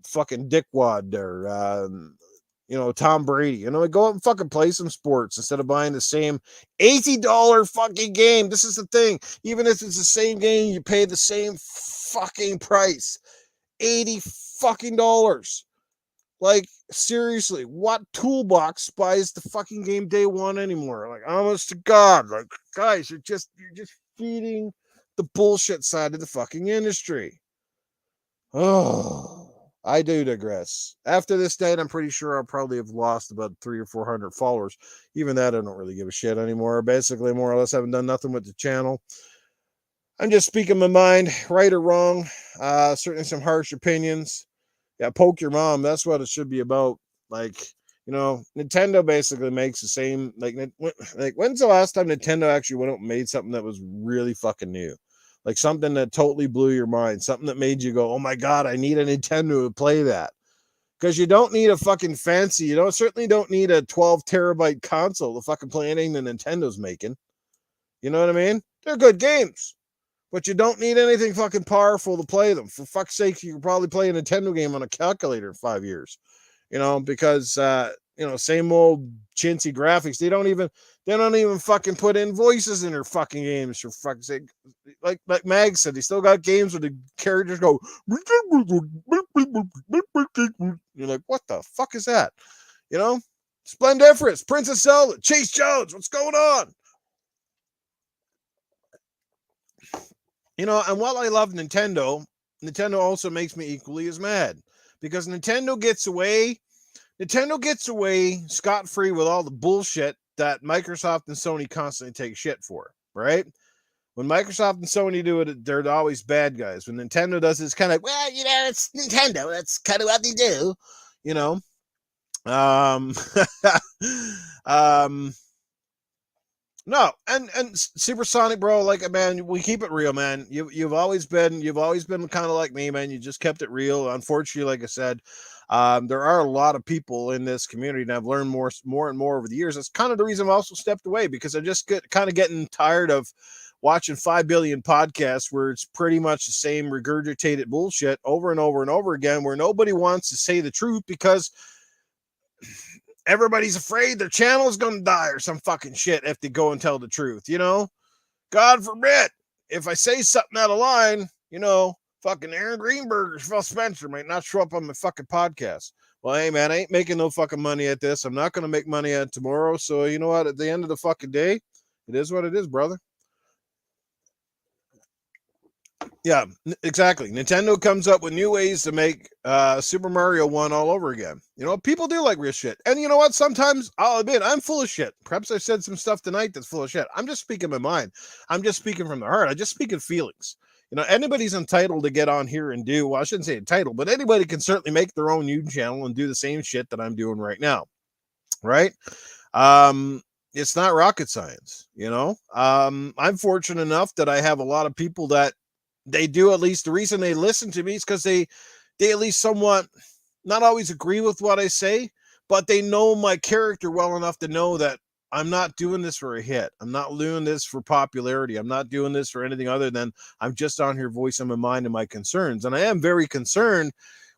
fucking dickwad or Tom Brady. Go out and fucking play some sports instead of buying the same $80 fucking game. This is the thing. Even if it's the same game, you pay the same fucking price. $80 fucking dollars. Like, seriously, what toolbox buys the fucking game day one anymore? Like, honest to God, like, guys, you're just feeding the bullshit side of the fucking industry. Oh, I do digress. After this date, I'm pretty sure I'll probably have lost about 300 or 400 followers. Even that, I don't really give a shit anymore. Basically, more or less, I haven't done nothing with the channel. I'm just speaking my mind, right or wrong. Certainly some harsh opinions. Yeah, poke your mom. That's what it should be about. Like, Nintendo basically makes the same. Like, when's the last time Nintendo actually went out and made something that was really fucking new? Like something that totally blew your mind. Something that made you go, oh my God, I need a Nintendo to play that. Because you don't need a fucking fancy, certainly don't need a 12 terabyte console to fucking play anything the Nintendo's making. You know what I mean? They're good games. But you don't need anything fucking powerful to play them. For fuck's sake, you could probably play a Nintendo game on a calculator in 5 years. Because same old chintzy graphics. They don't even fucking put in voices in their fucking games, for fuck's sake. Like Mag said, they still got games where the characters go. You're like, what the fuck is that? Splendiferous, Princess Zelda, Chase Jones, what's going on? And while I love Nintendo also makes me equally as mad because Nintendo gets away scot-free with all the bullshit that Microsoft and Sony constantly take shit for, right? When Microsoft and Sony do it, they're always bad guys. When Nintendo does it, it's kind of like, well, it's Nintendo. That's kind of what they do, No, and Supersonic, bro, like, man, we keep it real, man. You've always been kind of like me, man. You just kept it real. Unfortunately, like I said, there are a lot of people in this community, and I've learned more and more over the years. That's kind of the reason I've also stepped away, because I just getting tired of watching 5 billion podcasts where it's pretty much the same regurgitated bullshit over and over and over again, where nobody wants to say the truth because everybody's afraid their channel is going to die or some fucking shit if they go and tell the truth, God forbid. if I say something out of line, you know, fucking Aaron Greenberg or Phil Spencer might not show up on my fucking podcast. Well, hey, man, I ain't making no fucking money at this. I'm not going to make money at tomorrow. So, you know what? At the end of the fucking day, it is what it is, brother. Yeah, exactly. Nintendo comes up with new ways to make Super Mario 1 all over again. You know, people do like real shit. And you know what? Sometimes I'll admit I'm full of shit. Perhaps I said some stuff tonight that's full of shit. I'm just speaking my mind. I'm just speaking from the heart. I just speak in feelings. You know, anybody's entitled to get on here and do, well, I shouldn't say entitled, but anybody can certainly make their own YouTube channel and do the same shit that I'm doing right now. Right? It's not rocket science, you know. I'm fortunate enough that I have a lot of people that they do, at least the reason they listen to me is because they at least somewhat not always agree with what I say, but they know my character well enough to know that I'm not doing this for a hit. I'm not doing this for popularity. I'm not doing this for anything other than I'm just on here voicing my mind and my concerns. And I am very concerned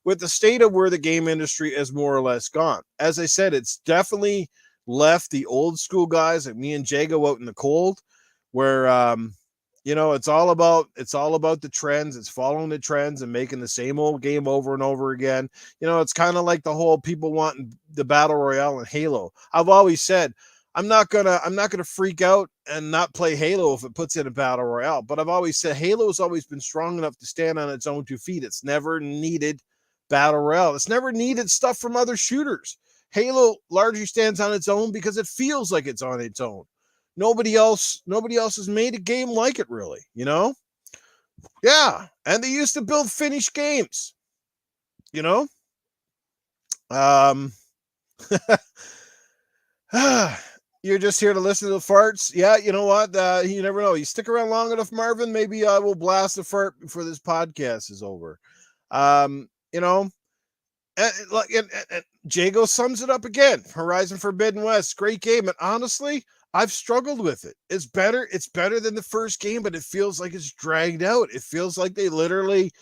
with the state of where the game industry is more or less gone. As I said, it's definitely left the old school guys like me and Jago out in the cold, where you know, it's all about the trends. It's following the trends and making the same old game over and over again. You know, it's kind of like the whole people wanting the battle royale in Halo. I've always said I'm not gonna freak out and not play Halo if it puts in a battle royale. But I've always said Halo's always been strong enough to stand on its own 2 feet. It's never needed battle royale. It's never needed stuff from other shooters. Halo largely stands on its own because it feels like it's on its own. Nobody else has made a game like it, really, you know? Yeah, and they used to build finished games, you know? You're just here to listen to the farts. Yeah, you know what? You never know. You stick around long enough, Marvin, maybe I will blast a fart before this podcast is over. You know, and Jago sums it up again. Horizon Forbidden West, great game. And honestly, I've struggled with it. It's better than the first game, but it feels like it's dragged out. It feels like they literally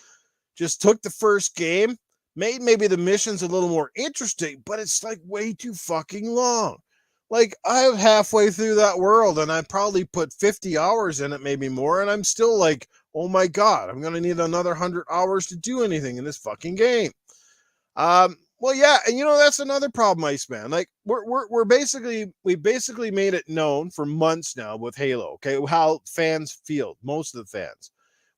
just took the first game, made maybe the missions a little more interesting, but it's like way too fucking long. Like, I'm halfway through that world and I probably put 50 hours in it, maybe more, and I'm still like, oh my God, I'm going to need another 100 hours to do anything in this fucking game. Well, yeah, and you know, that's another problem, Iceman. Like, we basically made it known for months now with Halo, okay, how fans feel, most of the fans.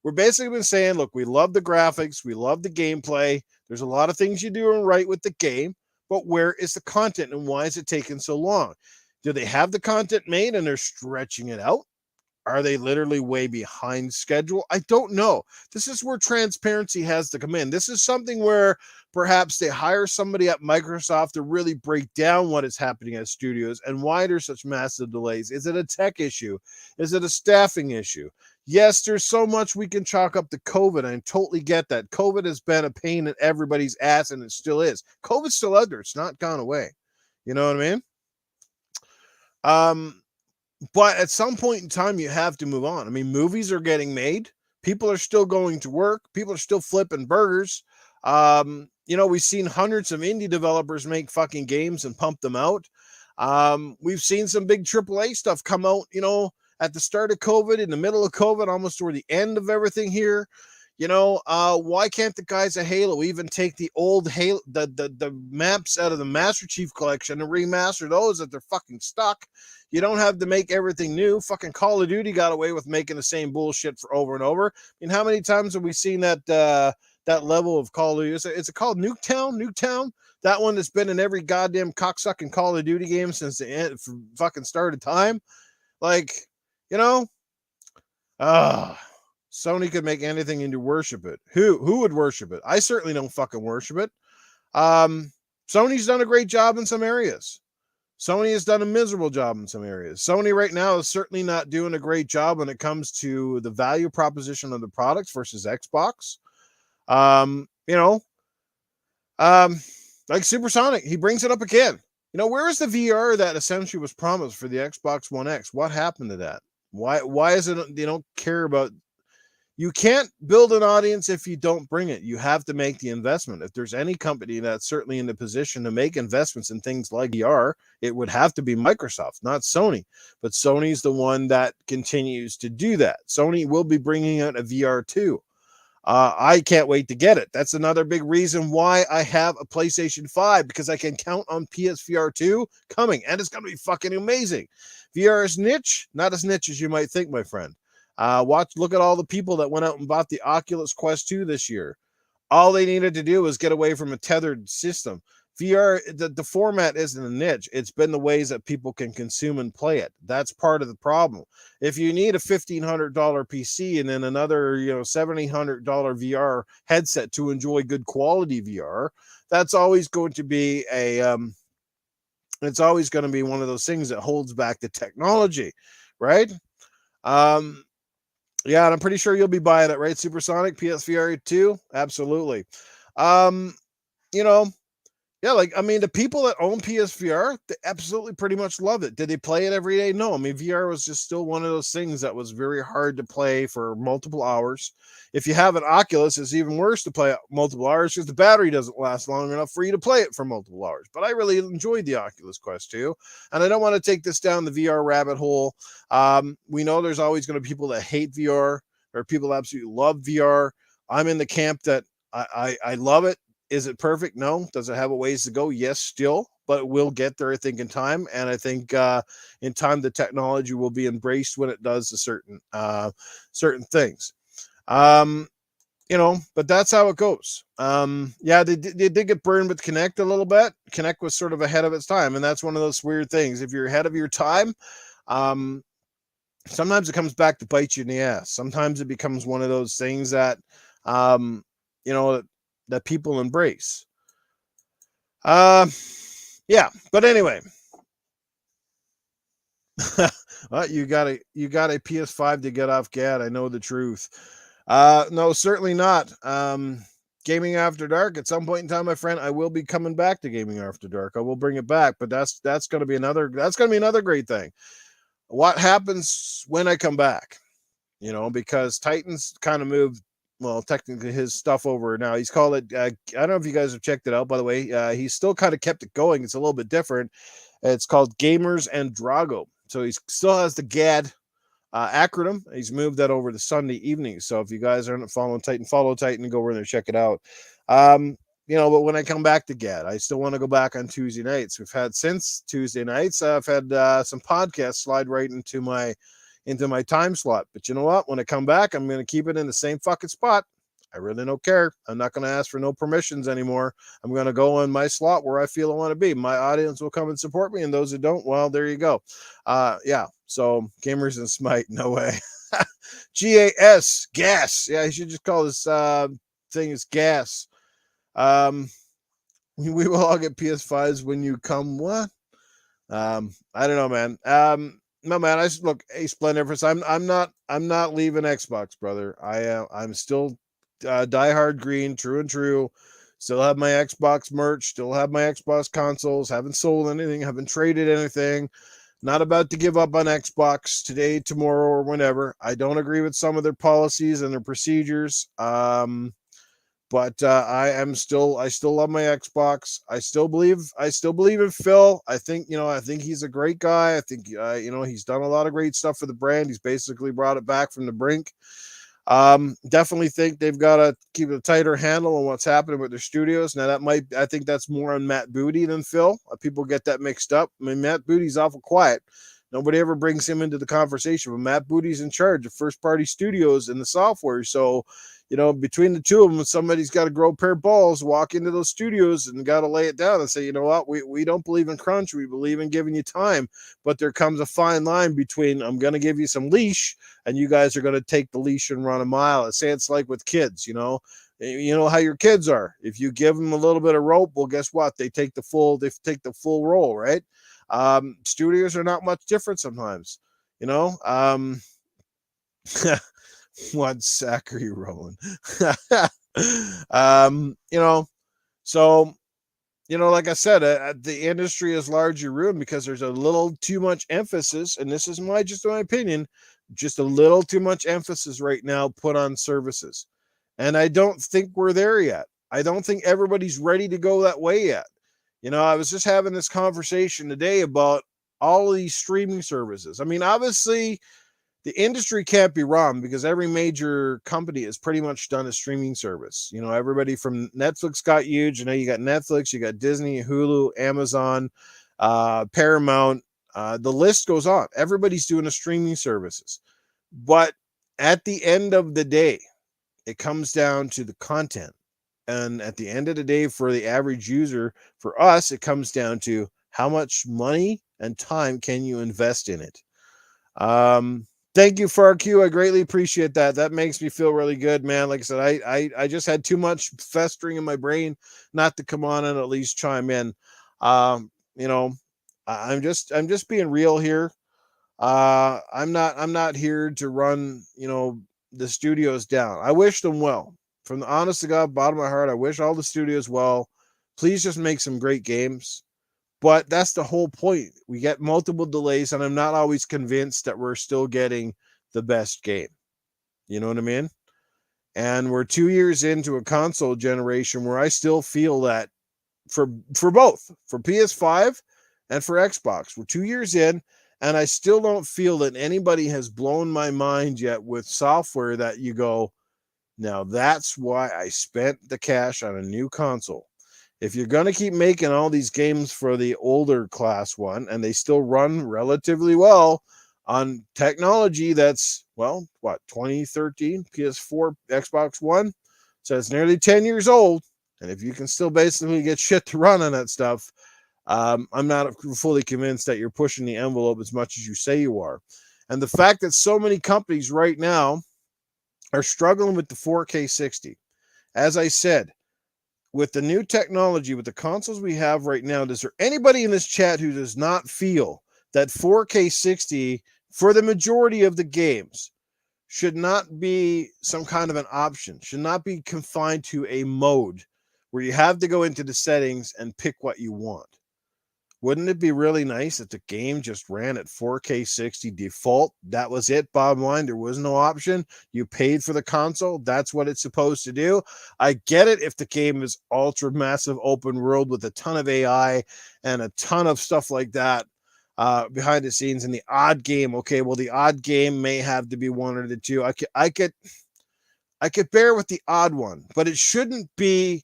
We're basically been saying, look, we love the graphics, we love the gameplay. There's a lot of things you're doing right with the game, but where is the content and why is it taking so long? Do they have the content made and they're stretching it out? Are they literally way behind schedule? I don't know. This is where transparency has to come in. This is something where perhaps they hire somebody at Microsoft to really break down what is happening at studios and why there's such massive delays. Is it a tech issue? Is it a staffing issue? Yes, there's so much we can chalk up to COVID. I totally get that. COVID has been a pain in everybody's ass, and it still is. COVID's still out there. It's not gone away. You know what I mean? But at some point in time, you have to move on. I mean, movies are getting made. People are still going to work. People are still flipping burgers. You know, we've seen hundreds of indie developers make fucking games and pump them out. We've seen some big AAA stuff come out, you know, at the start of COVID, in the middle of COVID, almost toward the end of everything here. You know, why can't the guys at Halo even take the old Halo, the maps out of the Master Chief collection and remaster those if they're fucking stuck? You don't have to make everything new. Fucking Call of Duty got away with making the same bullshit for over and over. I mean, how many times have we seen that that level of Call of Duty? Is it called Nuketown? That one that's been in every goddamn cocksucking Call of Duty game since the end, fucking start of time. Like, you know, Sony could make anything and you worship it. Who would worship it? I certainly don't fucking worship it. Sony's done a great job in some areas. Sony has done a miserable job in some areas. Sony right now is certainly not doing a great job when it comes to the value proposition of the products versus Xbox. You know, like Supersonic, he brings it up again. You know, where is the VR that essentially was promised for the Xbox One X? What happened to that? Why is it they don't care about, You can't build an audience if you don't bring it. You have to make the investment. If there's any company that's certainly in the position to make investments in things like VR, it would have to be Microsoft, not Sony. But Sony's the one that continues to do that. Sony will be bringing out a VR too. I can't wait to get it. That's another big reason why I have a PlayStation 5, because I can count on PSVR 2 coming, and it's going to be fucking amazing. VR is niche, not as niche as you might think, my friend. Look at all the people that went out and bought the Oculus Quest 2 this year. All they needed to do was get away from a tethered system. VR, the format isn't a niche. It's been the ways that people can consume and play it. That's part of the problem. If you need a $1,500 PC and then another, $1,700 VR headset to enjoy good quality VR, that's always going to be it's always going to be one of those things that holds back the technology, right? Yeah, and I'm pretty sure you'll be buying it, right? Supersonic PSVR 2? Absolutely. Yeah, the people that own PSVR, they absolutely pretty much love it. Did they play it every day? No. VR was just still one of those things that was very hard to play for multiple hours. If you have an Oculus, it's even worse to play multiple hours because the battery doesn't last long enough for you to play it for multiple hours. But I really enjoyed the Oculus Quest 2, and I don't want to take this down the VR rabbit hole. We know there's always going to be people that hate VR, or people that absolutely love VR. I'm in the camp that I love it. Is it perfect? No. Does it have a ways to go? Yes, still, but we'll get there, I think, in time. And I think in time, the technology will be embraced when it does certain things. But that's how it goes. Yeah, they did get burned with Kinect a little bit. Kinect was sort of ahead of its time, and that's one of those weird things. If you're ahead of your time, sometimes it comes back to bite you in the ass. Sometimes it becomes one of those things that, that people embrace. Yeah, but anyway. Well, you got a PS5 to get off GAD. I know the truth. No, certainly not. Gaming After Dark, at some point in time, my friend, I will be coming back to Gaming After Dark. I will bring it back, but that's going to be another great thing. What happens when I come back? Because Titan's kind of moved, well, technically his stuff over now. He's called it, I don't know if you guys have checked it out, by the way. He's still kind of kept it going. It's a little bit different. It's called Gamers and Drago. So he still has the GAD acronym. He's moved that over to Sunday evenings. So if you guys aren't following Titan, follow Titan and go over there and check it out. But when I come back to GAD, I still want to go back on Tuesday nights. We've had since Tuesday nights, I've had some podcasts slide right into my time slot. But you know what? When I come back, I'm going to keep it in the same fucking spot. I really don't care. I'm not going to ask for no permissions anymore. I'm going to go in my slot where I feel I want to be. My audience will come and support me, and those who don't, well, there you go. Yeah. So Gamers and Smite, no way. GAS, gas. Yeah, you should just call this thing is gas. We will all get PS5s when you come. What? I don't know, man. No, man. Look, hey, Splendid. I'm not leaving Xbox, brother. I'm still diehard green, true and true. Still have my Xbox merch. Still have my Xbox consoles. Haven't sold anything. Haven't traded anything. Not about to give up on Xbox today, tomorrow, or whenever. I don't agree with some of their policies and their procedures. But I still love my Xbox. I still believe in Phil. I think he's a great guy. I think he's done a lot of great stuff for the brand. He's basically brought it back from the brink. Definitely think they've got to keep a tighter handle on what's happening with their studios. Now I think that's more on Matt Booty than Phil. People get that mixed up. I mean, Matt Booty's awful quiet. Nobody ever brings him into the conversation, but Matt Booty's in charge of first party studios and the software. So, between the two of them, somebody's got to grow a pair of balls, walk into those studios and got to lay it down and say, you know what, we don't believe in crunch. We believe in giving you time, but there comes a fine line between I'm going to give you some leash and you guys are going to take the leash and run a mile. I say it's like with kids, you know how your kids are. If you give them a little bit of rope, well, guess what? They take the full roll, right? Studios are not much different sometimes, what sack are you rolling? So, like I said, the industry is largely ruined because there's a little too much emphasis, and this is just my opinion, just a little too much emphasis right now put on services. And I don't think we're there yet. I don't think everybody's ready to go that way yet. You know, I was just having this conversation today about all of these streaming services. I mean, obviously, the industry can't be wrong because every major company has pretty much done a streaming service. You know, everybody from Netflix got huge. You know, you got Netflix, you got Disney, Hulu, Amazon, Paramount. The list goes on. Everybody's doing a streaming services. But at the end of the day, it comes down to the content. And at the end of the day, for the average user, for us, it comes down to how much money and time can you invest in it. Thank you for our cue. I greatly appreciate that. That makes me feel really good, man. Like I said, I just had too much festering in my brain not to come on and at least chime in. You know, I'm just being real here. I'm not here to run, you know, the studios down. I wish them well. From the honest to God, bottom of my heart, I wish all the studios well. Please just make some great games. But that's the whole point. We get multiple delays, and I'm not always convinced that we're still getting the best game. You know what I mean? And we're 2 years into a console generation where I still feel that for both, for PS5 and for Xbox, we're 2 years in, and I still don't feel that anybody has blown my mind yet with software that you go, now that's why I spent the cash on a new console. If you're going to keep making all these games for the older class one and they still run relatively well on technology that's, well, what, 2013 PS4, Xbox One, so it's nearly 10 years old, and if you can still basically get shit to run on that stuff, I'm not fully convinced that you're pushing the envelope as much as you say you are. And the fact that so many companies right now are struggling with the 4K 60, as I said, with the new technology, with the consoles we have right now, is there anybody in this chat who does not feel that 4K 60 for the majority of the games should not be some kind of an option, should not be confined to a mode where you have to go into the settings and pick what you want? Wouldn't it be really nice if the game just ran at 4K 60 default? That was it, bottom line. There was no option. You paid for the console. That's what it's supposed to do. I get it if the game is ultra massive open world with a ton of AI and a ton of stuff like that behind the scenes. In the odd game, okay, well, the odd game may have to be one or the two. I could bear with the odd one, but it shouldn't be.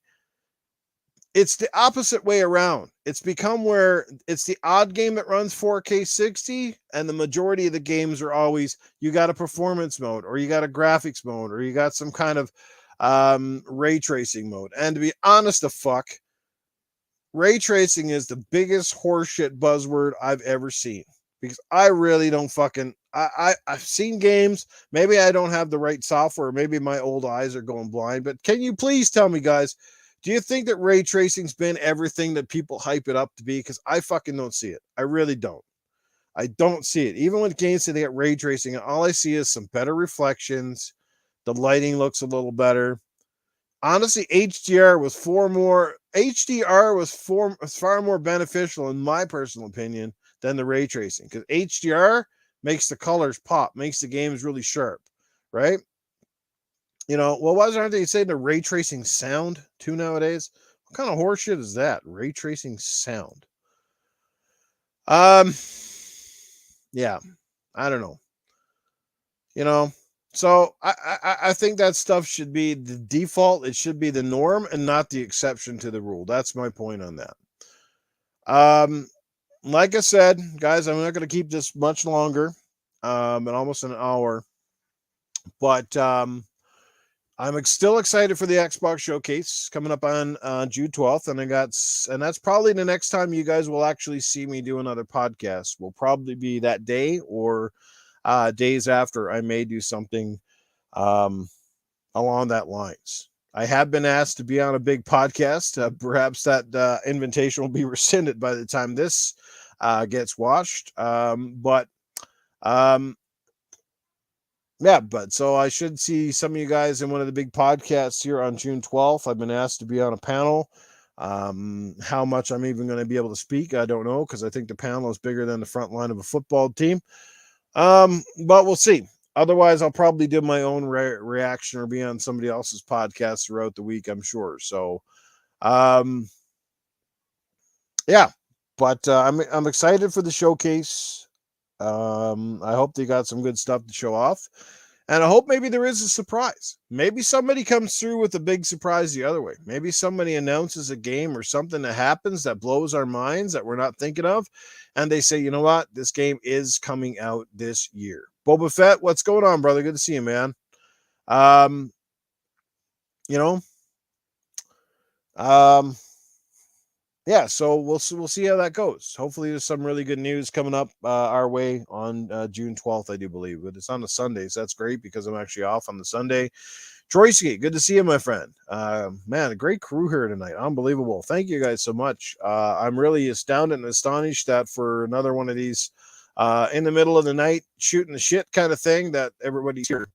It's the opposite way around. It's become where it's the odd game that runs 4K 60, and the majority of the games are always, you got a performance mode, or you got a graphics mode, or you got some kind of ray tracing mode. And to be honest, the fuck, ray tracing is the biggest horseshit buzzword I've ever seen. Because I really don't fucking, I've seen games, maybe I don't have the right software, maybe my old eyes are going blind, but can you please tell me, guys, do you think that ray tracing's been everything that people hype it up to be? Because I fucking don't see it. I really don't. I don't see it. Even with games that they get ray tracing, all I see is some better reflections. The lighting looks a little better. Honestly, HDR was far more beneficial, in my personal opinion, than the ray tracing. Because HDR makes the colors pop, makes the games really sharp, right? You know, well, why aren't they saying the ray tracing sound too nowadays? What kind of horseshit is that? Ray tracing sound. Yeah, I don't know. You know, so I think that stuff should be the default. It should be the norm and not the exception to the rule. That's my point on that. Like I said, guys, I'm not going to keep this much longer. In almost an hour, but I'm still excited for the Xbox Showcase coming up on June 12th, and that's probably the next time you guys will actually see me do another podcast. Will probably be that day or days after. I may do something along that lines. I have been asked to be on a big podcast. Perhaps that invitation will be rescinded by the time this gets watched. Yeah, but so I should see some of you guys in one of the big podcasts here on June 12th. I've been asked to be on a panel. How much I'm even going to be able to speak, I don't know, because I think the panel is bigger than the front line of a football team. But we'll see. Otherwise, I'll probably do my own reaction or be on somebody else's podcast throughout the week, I'm sure. So, yeah, but I'm excited for the showcase. I hope they got some good stuff to show off, and I hope maybe there is a surprise. Maybe somebody comes through with a big surprise the other way. Maybe somebody announces a game or something that happens that blows our minds that we're not thinking of, and they say, you know what, this game is coming out this year. Boba Fett, what's going on, brother? Good to see you, man. Um, you know, um, yeah, so we'll see how that goes. Hopefully, there's some really good news coming up our way on June 12th, I do believe. But it's on a Sunday, so that's great because I'm actually off on the Sunday. Troyski, good to see you, my friend. Man, a great crew here tonight. Unbelievable. Thank you guys so much. I'm really astounded and astonished that for another one of these in the middle of the night shooting the shit kind of thing that everybody's here.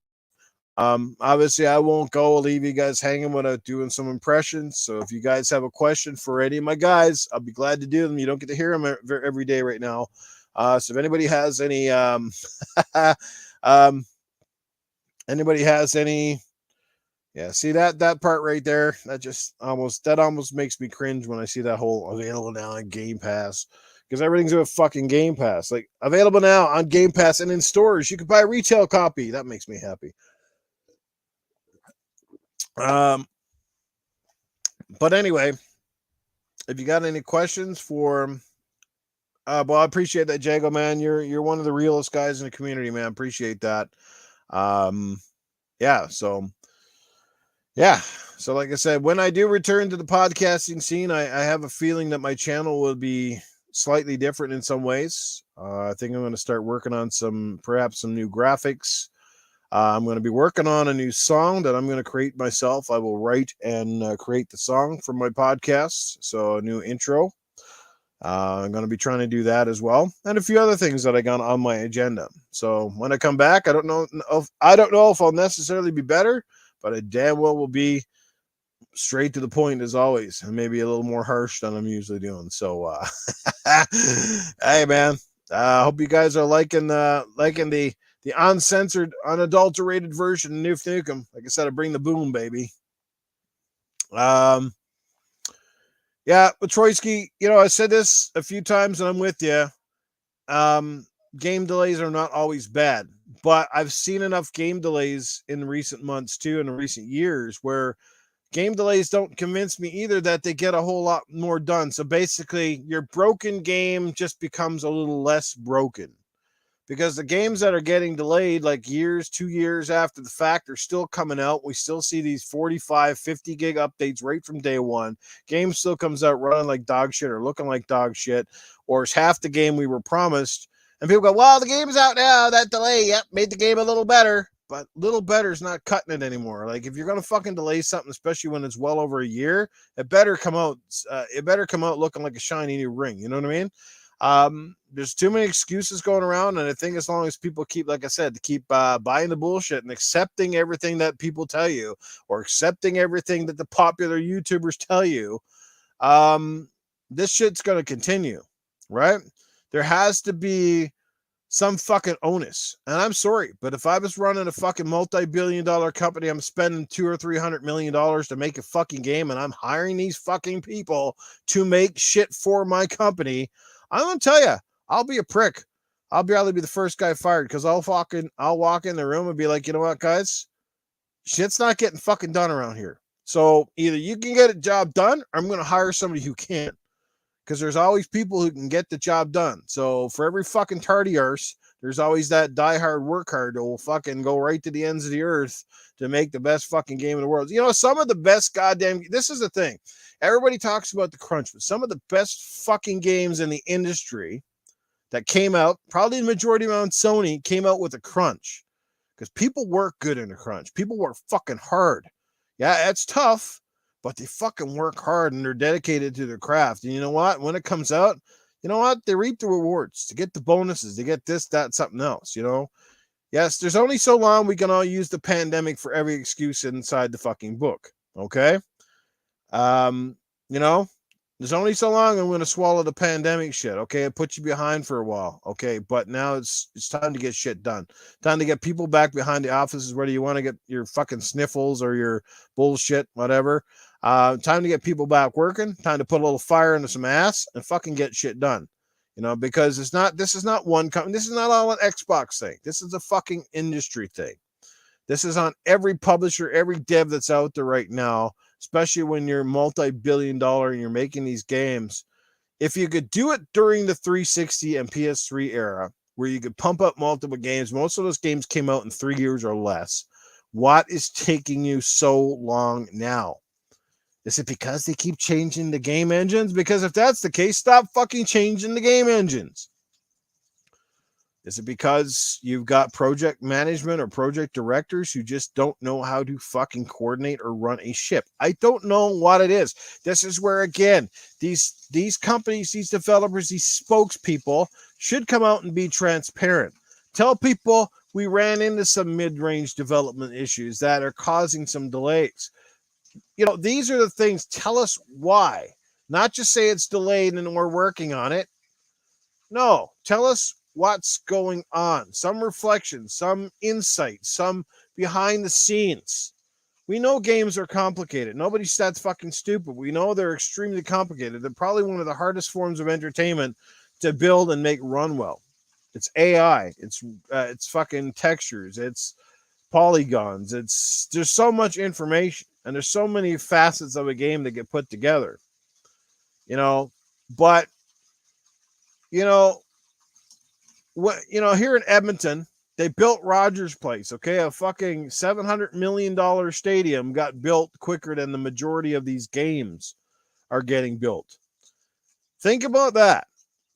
Obviously, I won't go. I'll leave you guys hanging without doing some impressions. So if you guys have a question for any of my guys, I'll be glad to do them. You don't get to hear them every day right now. So if anybody has any, anybody has any, yeah, see that part right there. That almost makes me cringe when I see that whole available now on Game Pass. Because everything's a fucking Game Pass. Like available now on Game Pass and in stores. You can buy a retail copy. That makes me happy. But anyway, if you got any questions for well, I appreciate that, Jago, man. You're one of the realest guys in the community, man. Appreciate that. Yeah, so like I said, when I do return to the podcasting scene, I have a feeling that my channel will be slightly different in some ways. I think I'm going to start working on perhaps some new graphics. I'm going to be working on a new song that I'm going to create myself. I will write and create the song for my podcast. So a new intro. I'm going to be trying to do that as well, and a few other things that I got on my agenda. So when I come back, I don't know if I'll necessarily be better, but I damn well will be straight to the point as always, and maybe a little more harsh than I'm usually doing. So, hey man, I hope you guys are liking the uncensored, unadulterated version of Newf Nukem. Like I said, I bring the boom, baby. Yeah, but Troyski, I said this a few times, and I'm with you. Game delays are not always bad, but I've seen enough game delays in recent months too, in recent years, where game delays don't convince me either that they get a whole lot more done. So basically, your broken game just becomes a little less broken. Because the games that are getting delayed like 2 years after the fact are still coming out. We still see these 45, 50 gig updates right from day one. Game still comes out running like dog shit or looking like dog shit, or it's half the game we were promised. And people go, well, the game's out now. That delay, made the game a little better. But little better is not cutting it anymore. Like if you're going to fucking delay something, especially when it's well over a year, it better come out looking like a shiny new ring. You know what I mean? There's too many excuses going around, and I think as long as people keep, like I said, buying the bullshit and accepting everything that people tell you, or accepting everything that the popular YouTubers tell you, this shit's gonna continue, right? There has to be some fucking onus, and I'm sorry, but if I was running a fucking multi-billion-dollar company, I'm spending $200 or $300 million to make a fucking game, and I'm hiring these fucking people to make shit for my company. I'm gonna tell you, I'll be a prick. I'll probably be the first guy fired because I'll walk in the room and be like, you know what, guys, shit's not getting fucking done around here. So either you can get a job done, or I'm gonna hire somebody who can, because there's always people who can get the job done. So for every fucking tardy arse, there's always that diehard work hard that will fucking go right to the ends of the earth to make the best fucking game in the world. Some of the best goddamn, this is the thing. Everybody talks about the crunch, but some of the best fucking games in the industry that came out, probably the majority around Sony, came out with a crunch. Because people work good in a crunch. People work fucking hard. Yeah, it's tough, but they fucking work hard and they're dedicated to their craft. And you know what? When it comes out, you know what? They reap the rewards. To get the bonuses, to get this, that, something else, Yes, there's only so long we can all use the pandemic for every excuse inside the fucking book. Okay? You know, There's only so long I'm going to swallow the pandemic shit. Okay, it put you behind for a while. Okay, but now it's time to get shit done. Time to get people back behind the offices, whether you want to get your fucking sniffles or your bullshit, whatever. Time to get people back working. Time to put a little fire into some ass and fucking get shit done. You know, because it's not. This is not one company. This is not all an Xbox thing. This is a fucking industry thing. This is on every publisher, every dev that's out there right now, especially when you're multi-billion-dollar and you're making these games. If you could do it during the 360 and PS3 era, where you could pump up multiple games, most of those games came out in 3 years or less. What is taking you so long now? Is it because they keep changing the game engines? Because if that's the case, stop fucking changing the game engines. Is it because you've got project management or project directors who just don't know how to fucking coordinate or run a ship? I don't know what it is. This is where, again, these companies, these developers, these spokespeople should come out and be transparent. Tell people we ran into some mid-range development issues that are causing some delays. You know, these are the things. Tell us why. Not just say it's delayed and we're working on it. No, tell us what's going on. Some reflection, some insight, some behind the scenes. We know games are complicated. Nobody's that fucking stupid. We know they're extremely complicated. They're probably one of the hardest forms of entertainment to build and make run well. It's AI. It's fucking textures. It's polygons. There's so much information and there's so many facets of a game that get put together. You know, but you know, here in Edmonton, they built Rogers Place, okay? A fucking $700 million stadium got built quicker than the majority of these games are getting built. Think about that.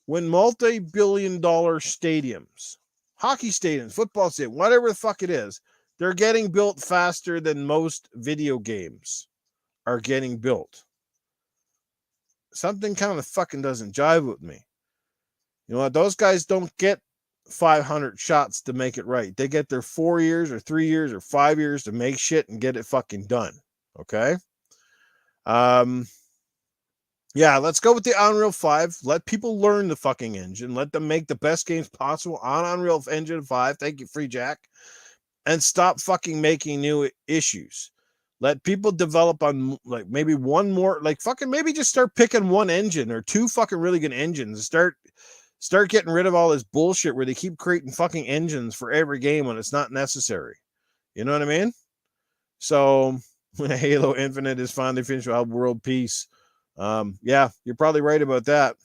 When multi-billion-dollar stadiums, hockey stadiums, football stadiums, whatever the fuck it is, they're getting built faster than most video games are getting built. Something kind of fucking doesn't jive with me. You know what? Those guys don't get 500 shots to make it right. They get their 4 years or 3 years or 5 years to make shit and get it fucking done. Okay? Yeah, let's go with the Unreal 5. Let people learn the fucking engine. Let them make the best games possible on Unreal Engine 5. Thank you, Free Jack. And stop fucking making new issues. Let people develop on like maybe one more, like fucking maybe just start picking one engine or two fucking really good engines. Start getting rid of all this bullshit where they keep creating fucking engines for every game when it's not necessary. You know what I mean? So when Halo Infinite is finally finished with world peace, yeah, you're probably right about that.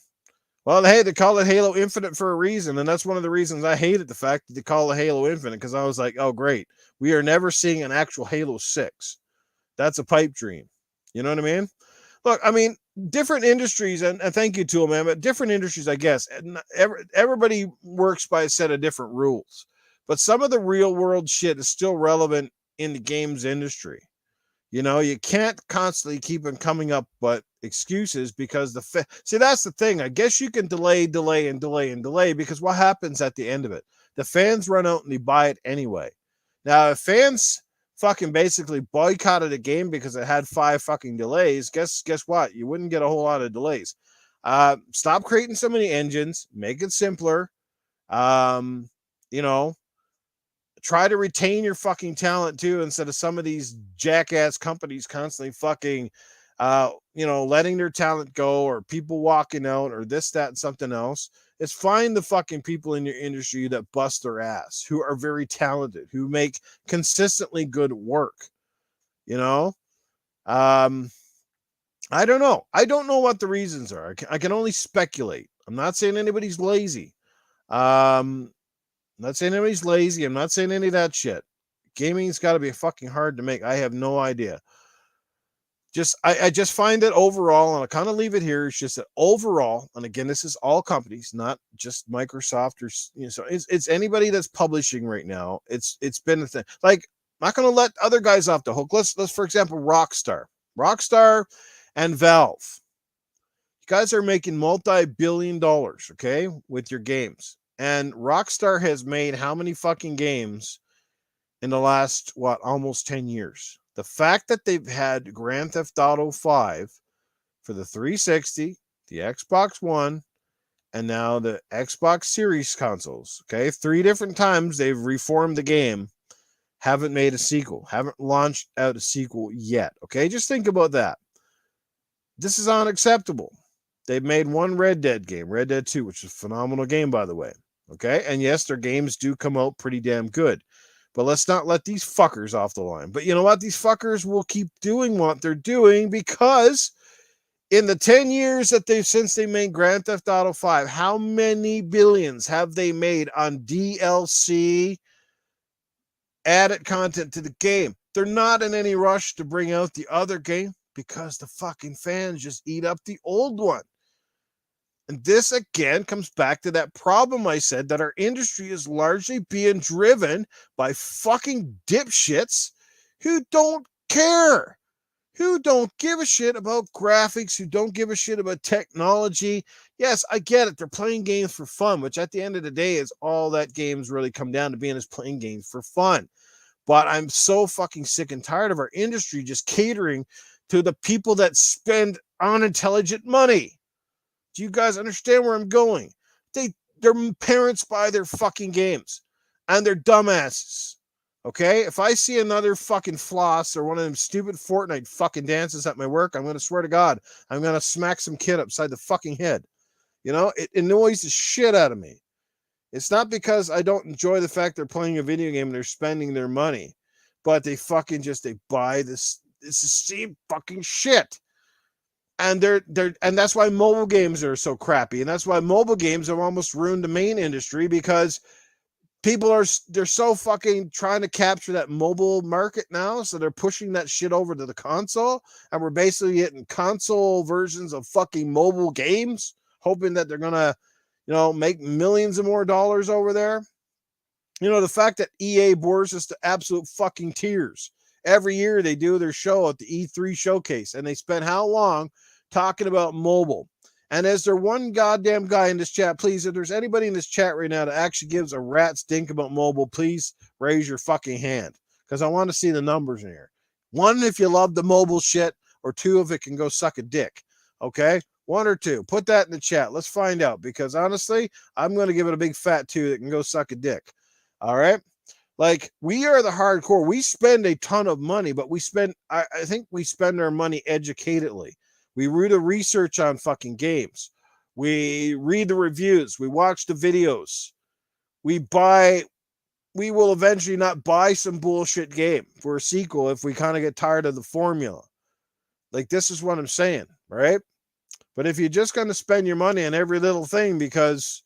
Well, hey, they call it Halo Infinite for a reason, and that's one of the reasons I hated the fact that they call it Halo Infinite, because I was like, oh, great. We are never seeing an actual Halo 6. That's a pipe dream. You know what I mean? Look, I mean, different industries, and thank you, Tool Man, but different industries, I guess. Everybody works by a set of different rules. But some of the real world shit is still relevant in the games industry. You know, you can't constantly keep on coming up but excuses because see, that's the thing. I guess you can delay because what happens at the end of it? The fans run out and they buy it anyway. Now, if fans fucking basically boycotted a game because it had 5 fucking delays, guess what? You wouldn't get a whole lot of delays. Stop creating so many engines, make it simpler. You know, try to retain your fucking talent too, instead of some of these jackass companies constantly fucking, letting their talent go, or people walking out, or this, that, and something else. It's find the fucking people in your industry that bust their ass, who are very talented, who make consistently good work. You know, I don't know. I don't know what the reasons are. I can only speculate. I'm not saying anybody's lazy. I'm not saying anybody's lazy. I'm not saying any of that shit. Gaming's got to be fucking hard to make. I have no idea. I just find that overall, and I'll kind of leave it here. It's just that overall, and again, this is all companies, not just Microsoft or so it's anybody that's publishing right now. It's been a thing. Like, I'm not going to let other guys off the hook. Let's for example, Rockstar and Valve. You guys are making multi-billion dollars, okay, with your games. And Rockstar has made how many fucking games in the last, almost 10 years? The fact that they've had Grand Theft Auto 5 for the 360, the Xbox One, and now the Xbox Series consoles. Okay, 3 different times they've reformed the game, haven't made a sequel, haven't launched out a sequel yet. Okay, just think about that. This is unacceptable. They've made one Red Dead game, Red Dead 2, which is a phenomenal game, by the way. Okay, and yes, their games do come out pretty damn good. But let's not let these fuckers off the line. But you know what? These fuckers will keep doing what they're doing because in the 10 years that since they made Grand Theft Auto 5, how many billions have they made on DLC added content to the game? They're not in any rush to bring out the other game because the fucking fans just eat up the old one. And this again comes back to that problem I said, that our industry is largely being driven by fucking dipshits who don't care, who don't give a shit about graphics, who don't give a shit about technology. Yes, I get it. They're playing games for fun, which at the end of the day is all that games really come down to being, is playing games for fun. But I'm so fucking sick and tired of our industry just catering to the people that spend unintelligent money. Do you guys understand where I'm going? Their parents buy their fucking games, and they're dumbasses. Okay? If I see another fucking floss or one of them stupid Fortnite fucking dances at my work, I'm going to swear to God, I'm going to smack some kid upside the fucking head. You know, it annoys the shit out of me. It's not because I don't enjoy the fact they're playing a video game and they're spending their money, but they fucking they buy this. It's the same fucking shit. And and that's why mobile games are so crappy. And that's why mobile games have almost ruined the main industry, because they're so fucking trying to capture that mobile market now. So they're pushing that shit over to the console. And we're basically getting console versions of fucking mobile games, hoping that they're going to, make millions of more dollars over there. The fact that EA bores us to absolute fucking tears. Every year they do their show at the E3 showcase, and they spend how long talking about mobile? And is there one goddamn guy in this chat, please, if there's anybody in this chat right now that actually gives a rat's dink about mobile, please raise your fucking hand, because I want to see the numbers in here. 1, if you love the mobile shit, or 2, if it can go suck a dick. Okay? 1 or 2. Put that in the chat. Let's find out, because honestly, I'm going to give it a big fat 2 that can go suck a dick. All right? Like, we are the hardcore. We spend a ton of money, but I think we spend our money educatedly. We read the research on fucking games. We read the reviews. We watch the videos. We will eventually not buy some bullshit game for a sequel if we kind of get tired of the formula. Like, this is what I'm saying, right? But if you're just going to spend your money on every little thing because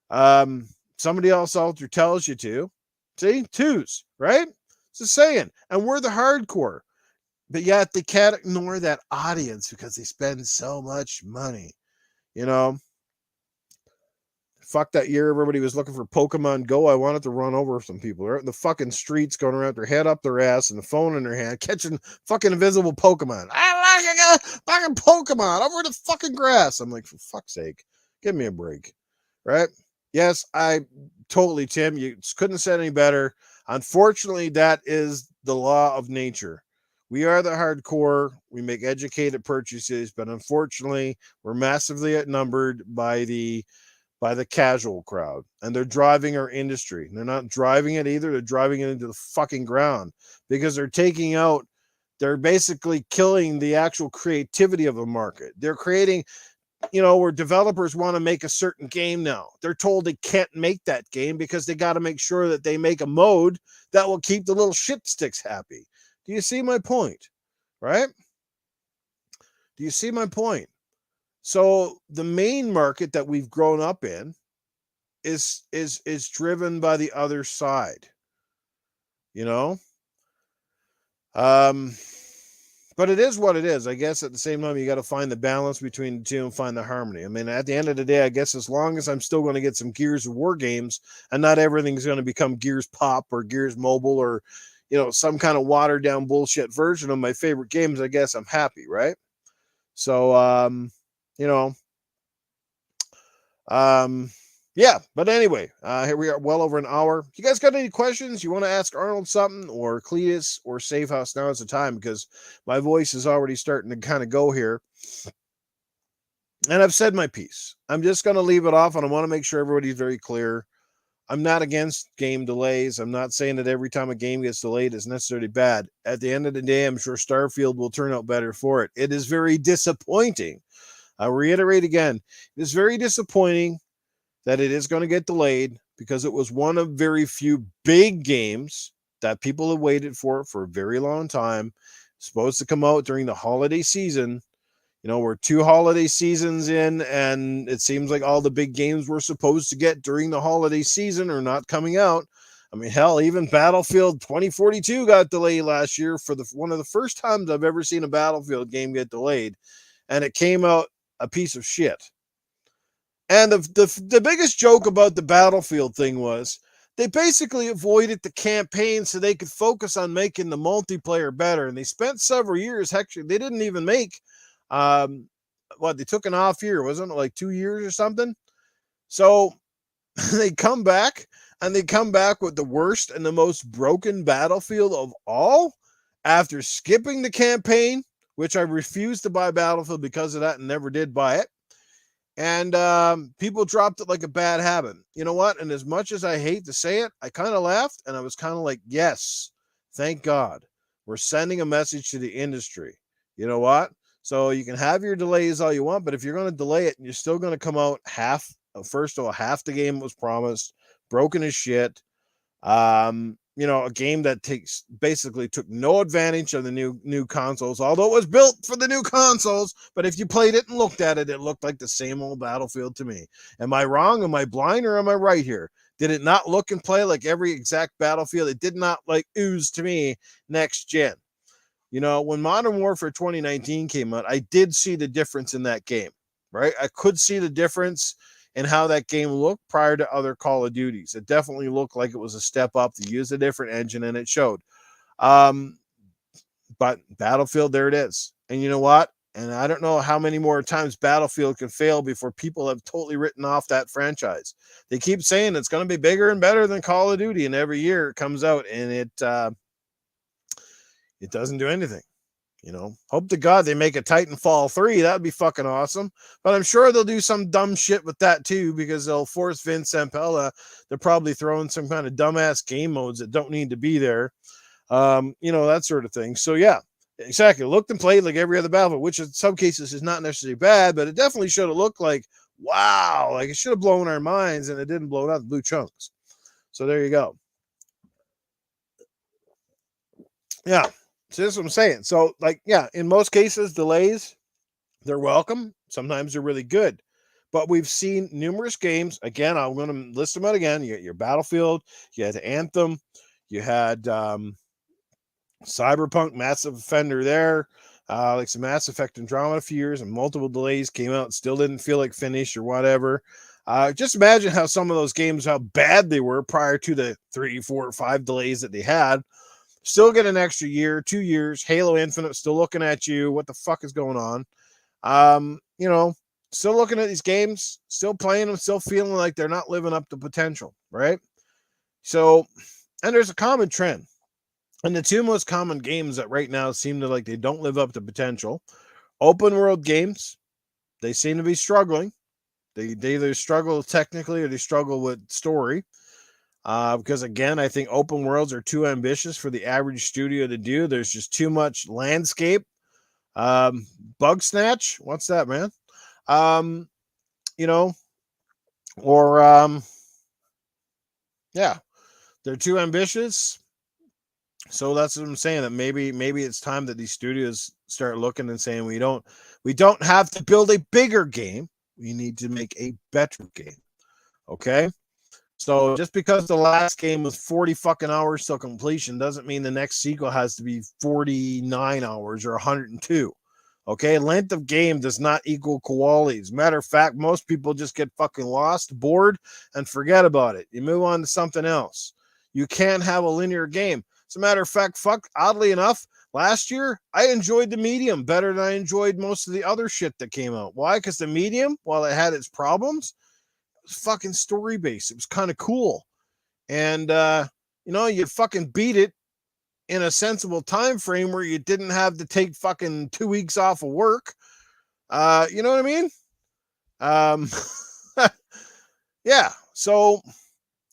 somebody else out there tells you to, see, 2s, right? It's a saying. And we're the hardcore. But yet they can't ignore that audience because they spend so much money. Fuck that year everybody was looking for Pokemon Go. I wanted to run over some people. They're out in the fucking streets going around, their head up their ass and the phone in their hand, catching fucking invisible Pokemon. I like a fucking Pokemon over the fucking grass. I'm like, for fuck's sake, give me a break. Right? Yes, Tim, you couldn't have said any better. Unfortunately, that is the law of nature. We are the hardcore. We make educated purchases, but unfortunately, we're massively outnumbered by the casual crowd, and they're driving our industry. They're not driving it either. They're driving it into the fucking ground, because they're basically killing the actual creativity of a market. They're creating, where developers want to make a certain game now. They're told they can't make that game because they got to make sure that they make a mode that will keep the little shit sticks happy. Do you see my point? Right? Do you see my point? So the main market that we've grown up in is driven by the other side. But it is what it is. I guess at the same time, you got to find the balance between the two and find the harmony. I mean, at the end of the day, I guess as long as I'm still going to get some Gears of War games, and not everything's going to become Gears Pop or Gears Mobile or some kind of watered down bullshit version of my favorite games, I guess I'm happy, right? So, yeah, but anyway, here we are, well over an hour. You guys got any questions? You want to ask Arnold something, or Cletus, or Safe House? Now is the time, because my voice is already starting to kind of go here. And I've said my piece. I'm just going to leave it off, and I want to make sure everybody's very clear. I'm not against game delays. I'm not saying that every time a game gets delayed is necessarily bad. At the end of the day, I'm sure Starfield will turn out better for it. It is very disappointing. I'll reiterate again. It is very disappointing that it is going to get delayed because it was one of very few big games that people have waited for a very long time. It's supposed to come out during the holiday season. You know, we're 2 holiday seasons in, and it seems like all the big games we're supposed to get during the holiday season are not coming out. I mean, hell, even Battlefield 2042 got delayed last year for one of the first times I've ever seen a Battlefield game get delayed, and it came out a piece of shit. And the biggest joke about the Battlefield thing was they basically avoided the campaign so they could focus on making the multiplayer better. And they spent several years. Actually, they didn't even make they took an off year, wasn't it like 2 years or something? So they come back with the worst and the most broken Battlefield of all after skipping the campaign, which I refused to buy Battlefield because of that and never did buy it. And people dropped it like a bad habit. You know what? And as much as I hate to say it, I kind of laughed and I was kind of like, yes, thank God. We're sending a message to the industry. You know what? So you can have your delays all you want, but if you're going to delay it and you're still going to come out half the game was promised, broken as shit. A game that basically took no advantage of the new consoles, although it was built for the new consoles. But if you played it and looked at it, it looked like the same old Battlefield to me. Am I wrong? Am I blind, or am I right here? Did it not look and play like every exact Battlefield? It did not like ooze to me next gen. You know, when Modern Warfare 2019 came out, I did see the difference in that game, right? I could see the difference in how that game looked prior to other Call of Duties. It definitely looked like it was a step up to use a different engine, and it showed. But Battlefield, there it is. And you know what? And I don't know how many more times Battlefield can fail before people have totally written off that franchise. They keep saying it's going to be bigger and better than Call of Duty, and every year it comes out and it doesn't do anything. You know, hope to God they make a Titanfall 3. That'd be fucking awesome. But I'm sure they'll do some dumb shit with that too, because they'll force Vince Zampella. They're probably throwing some kind of dumbass game modes that don't need to be there. That sort of thing. So yeah, exactly. Looked and played like every other Battlefield, which in some cases is not necessarily bad, but it definitely should have looked like, wow, like it should have blown our minds, and it didn't blow it out the blue chunks. So there you go. Yeah. So that's what I'm saying. So, in most cases, delays, they're welcome. Sometimes they're really good. But we've seen numerous games. Again, I'm going to list them out again. You got your Battlefield, you had Anthem, you had Cyberpunk, Massive Offender there, like some Mass Effect Andromeda a few years, and multiple delays came out, still didn't feel like finished or whatever. Just imagine how some of those games, how bad they were prior to the 3, 4, 5 delays that they had. Still get an extra year, 2 years. Halo Infinite still looking at you. What the fuck is going on? Still looking at these games, still playing them, still feeling like they're not living up to potential, right? So, and there's a common trend. And the two most common games that right now seem to like they don't live up to potential. Open world games, they seem to be struggling. They either struggle technically or they struggle with story. Because again, I think open worlds are too ambitious for the average studio to do. There's just too much landscape. Bug snatch, what's that, man? Yeah, they're too ambitious. So that's what I'm saying. That maybe it's time that these studios start looking and saying we don't have to build a bigger game. We need to make a better game. Okay. So just because the last game was 40 fucking hours till completion doesn't mean the next sequel has to be 49 hours or 102. Okay, length of game does not equal quality. As a matter of fact, most people just get fucking lost, bored, and forget about it. You move on to something else. You can't have a linear game. As a matter of fact, oddly enough, last year, I enjoyed the Medium better than I enjoyed most of the other shit that came out. Why? Because the Medium, while it had its problems, fucking story based. It was kind of cool. And you fucking beat it in a sensible time frame where you didn't have to take fucking 2 weeks off of work. You know what I mean? Um, yeah. So